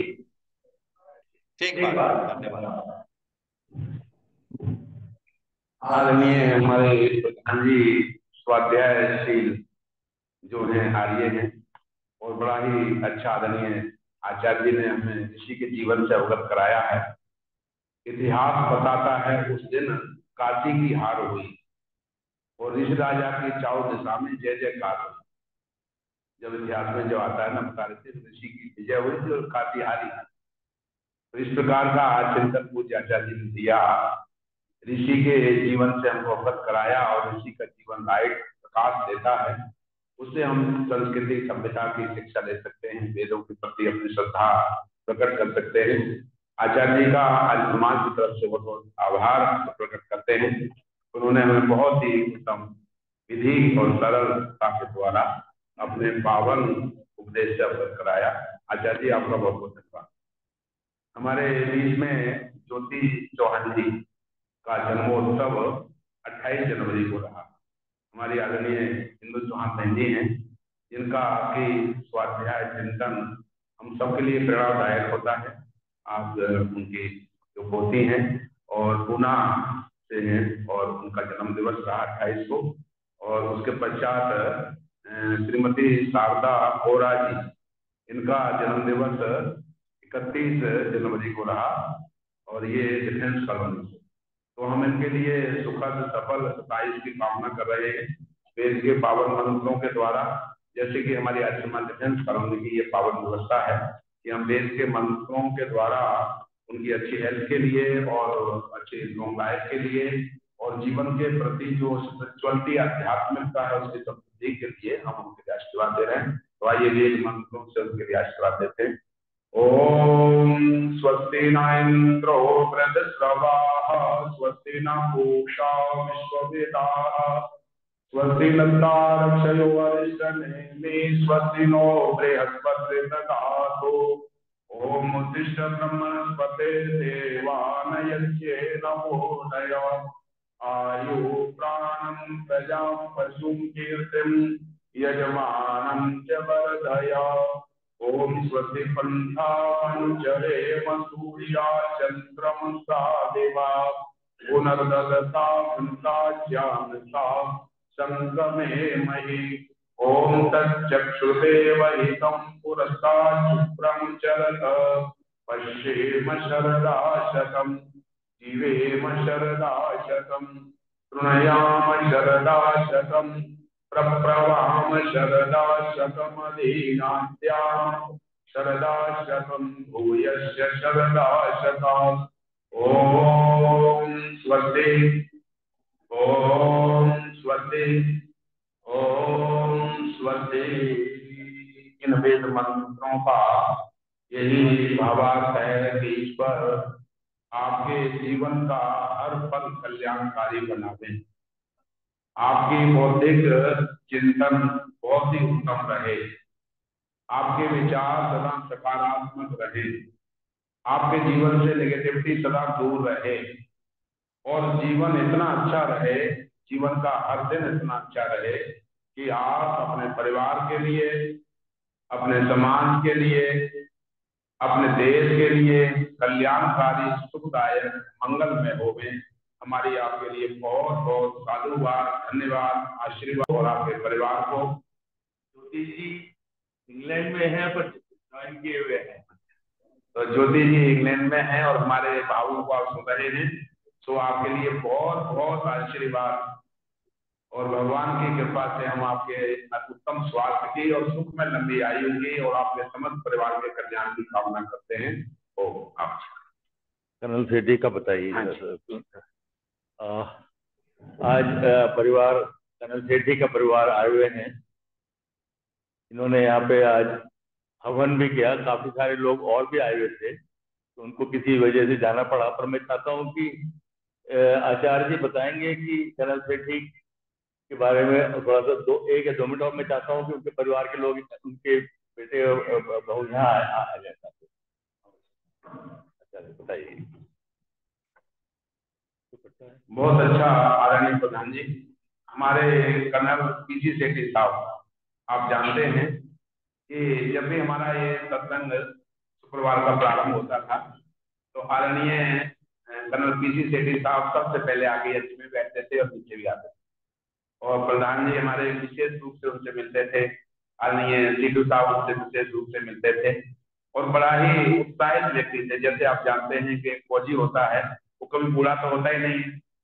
ठीक बात, धन्यवाद। आदरणीय हमारे प्रधान जी स्वाध्यायशील जो है आर्य हैं और बड़ा ही अच्छा आदरणीय आचार्य जी ने हमें ऋषि के जीवन से अवगत कराया है। इतिहास बताता है उस दिन काशी की हार हुई और ऋषि राजा की चारों दिशा में जय जयकार हुई। जब इतिहास में जो आता है ना बता रहे थे ऋषि की विजय हुई थी और काशी हारी। तो इस प्रकार का आज चिंतन पूज्य आचार्य जी ने दिया, ऋषि के जीवन से हमको अवगत कराया और ऋषि का जीवन लाइट प्रकाश देता है। उससे हम संस्कृति सभ्यता की शिक्षा ले सकते हैं, वेदों के प्रति अपनी श्रद्धा प्रकट कर सकते हैं। आचार्य जी का आज समाज की तरफ से बहुत आभार प्रकट करते हैं। उन्होंने हमें बहुत ही उत्तम विधि और सरलता के द्वारा अपने पावन उपदेश से अवगत कराया। आचार्य जी आपका बहुत बहुत धन्यवाद। हमारे बीच में ज्योति चौहान जी का जन्मोत्सव 28 जनवरी को रहा। हमारी आदरणीय इंदु चौहान बहन जी हैं जिनका की स्वाध्याय चिंतन हम सबके लिए प्रेरणादायक होता है। आज उनकी जो पोती हैं और पूना से हैं और उनका जन्म दिवस रहा 28 को। और उसके पश्चात श्रीमती शारदा ओरा जी, इनका जन्म दिवस 31 जनवरी को रहा और ये डिफेंस कॉलोनी से। तो हम इनके लिए सुखद सफल 27 की कामना कर रहे हैं वेद के पावन मंत्रों के द्वारा। जैसे कि हमारी आश्रम डिफेंस कॉलोनी की ये पावन व्यवस्था है कि हम वेद के मंत्रों के द्वारा उनकी अच्छी हेल्थ के लिए और अच्छी लॉन्ग लाइफ के लिए और जीवन के प्रति जो स्पिरिचुअलिटी आध्यात्मिकता है उसकी समृद्धि के लिए हम उनके लिए आशीर्वाद दे रहे हैं। तो आइए वेद मंत्रों से उनके लिए आशीर्वाद देते हैं। ओम स्वस्ति न इंद्रो वृद्धश्रवाः स्वस्ति न पूषा विश्ववेदाः स्वस्ति नस्तारक्षयो अरिष्टनेमि स्वस्ति नो बृहस्पतिर्दधातु। ओम उत्तिष्ठ ब्रह्मणस्पते देवानयस्य नमो नमः। आयु प्राणं प्रजां पशुं कीर्तिं यजमानं च वर्धय। ओम स्वस्ति पन्थानुचरेम सूर्या चन्द्रमसा देवा पुनर्ददता पुंसाज्ञानता संगमे मयि। ओम तच्चक्षुदेवहितं पुरस्तात् शुभ्रं चरत पश्येम शरदाशतम् जीवेम शरदाशतम् तृणयाम शरदाशतम् प्रप्रवाम शरदाशतमधीनाद्याम् शरदाशतम् भूयश्च शरदाशताम्। ओम स्वस्ति ओम स्वस्ति ओम स्वस्ति। इन वेद मंत्रों का यही भावार्थ है कि ईश्वर आपके जीवन का हर पल कल्याणकारी बनावे, आपकी बौद्धिक चिंतन बहुत ही उत्तम रहे, आपके विचार सदा सकारात्मक रहे, आपके जीवन से नेगेटिविटी सदा दूर रहे और जीवन इतना अच्छा रहे, जीवन का हर दिन इतना अच्छा रहे कि आप अपने परिवार के लिए, अपने समाज के लिए, अपने देश के लिए कल्याणकारी सुखदायक मंगलमय होवे। हमारी आपके लिए बहुत बहुत साधुवाद, धन्यवाद, आशीर्वाद और आपके परिवार को। ज्योति जी इंग्लैंड में है पर ज्वाइन किए हुए हैं। तो ज्योति जी इंग्लैंड में हैं और हमारे भावों को आप सुन रहे हैं। तो आपके लिए बहुत बहुत आशीर्वाद और भगवान की कृपा से हम आपके उत्तम स्वास्थ्य की और सुख में लंबी आयु की और आपके समस्त परिवार के कल्याण की कामना करते हैं। ओ आप कर्नल सेठी का बताइए। हाँ आज परिवार कर्नल सेठी का परिवार आए हुए हैं। इन्होंने यहाँ पे आज हवन भी किया। काफी सारे लोग और भी आए हुए थे, तो उनको किसी वजह से जाना पड़ा। पर मैं चाहता हूँ कि आचार्य जी बताएंगे कि कर्नल सेठी के बारे में थोड़ा सा 1 या 2 मिनट। और मैं चाहता हूँ कि उनके परिवार के लोग, उनके बेटे बहू यहाँ आ जाए। बताइए। बहुत अच्छा आदरणीय प्रधान जी। हमारे कर्नल पीसी सेठी साहब, आप जानते हैं कि जब भी हमारा ये सत्संग शुक्रवार का प्रारंभ होता था तो आदरणीय कर्नल पीसी सेठी साहब सबसे पहले आगे अंत में बैठते थे और नीचे भी आते थे। और प्रधान जी हमारे विशेष रूप से उनसे मिलते थे। आदरणीय सीटू साहब उनसे विशेष रूप से मिलते थे और बड़ा ही उत्साहित व्यक्ति थे। जैसे आप जानते हैं कि एक फौजी होता है वो कभी बूढ़ा तो होता ही नहीं,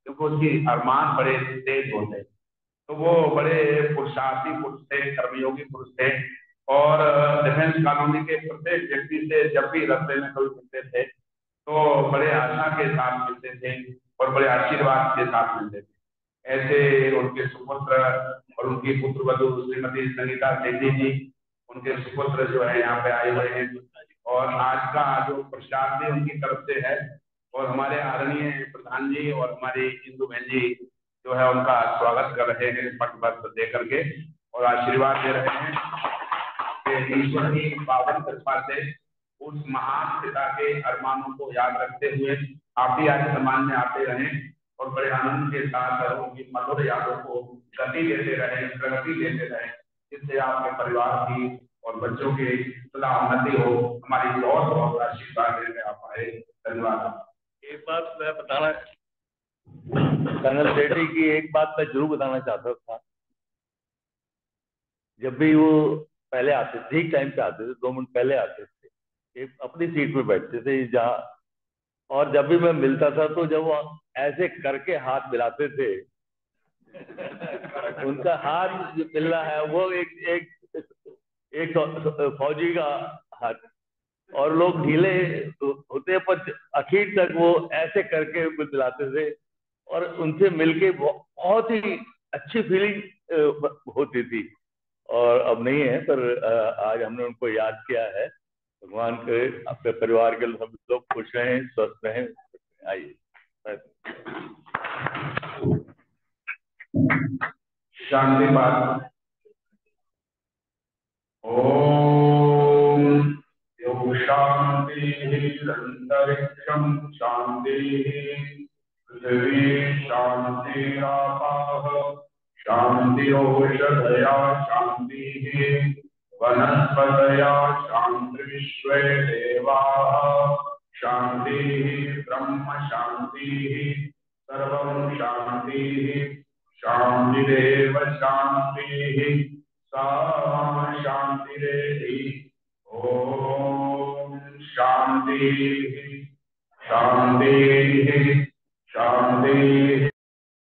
क्योंकि उसकी अरमान बड़े तेज होते हैं। तो वो बड़े पुरुषार्थी पुरुष थे, कर्मयोगी पुरुष थे और डिफेंस कॉलोनी के प्रत्येक व्यक्ति से जब भी रास्ते में कभी मिलते थे तो बड़े आशा के साथ मिलते थे और बड़े आशीर्वाद के साथ मिलते थे। ऐसे उनके सुपुत्र और उनकी पुत्र वधू श्रीमती संगीता सेठी जी, उनके सुपुत्र जो है यहाँ पे आए हुए हैं और आज का जो प्रसाद भी उनकी तरफ से है। और हमारे आदरणीय प्रधान जी और हमारी इंदु बहन जी जो है उनका स्वागत कर रहे हैं पट वस्त्र दे करके और आशीर्वाद दे रहे हैं कि ईश्वर की पावन कृपा से उस महान पिता के अरमानों को याद रखते हुए आप भी आज समाज में आते रहें और बड़े आनंद के साथ उनकी मधुर यादों को गति देते रहे, प्रगति देते रहे, जिससे आपके परिवार की और बच्चों की सदा उन्नति हो। हमारी बहुत बहुत आशीर्वाद देने आप आए। धन्यवाद। एक बात मैं बताना, कर्नल सेठी की एक बात मैं जरूर बताना चाहता था। जब भी वो पहले आते थे, ठीक टाइम पे आते थे, 2 मिनट पहले आते थे, एक अपनी सीट पे बैठते थे जहाँ, और जब भी मैं मिलता था तो जब वो ऐसे करके हाथ मिलाते थे उनका हाथ मिलना है वो एक फौजी का हाथ, और लोग ढीले होते पर आखिर तक वो ऐसे करके मिलाते थे और उनसे मिलके बहुत ही अच्छी फीलिंग होती थी। और अब नहीं है, पर आज हमने उनको याद किया है। भगवान के अपने परिवार के सब लोग खुश रहें, स्वस्थ रहें। आइए। शांति बात। ओम योग शांति अंतरिक्षम शांति पृथ्वी शांति आपाः शांति औषधया शांति वनस्पतया शांति विश्वे देवाः शांति ब्रह्म शांति सर्वं शांति शांतिरेव शांति सा शांतिरेधि। ओम शांति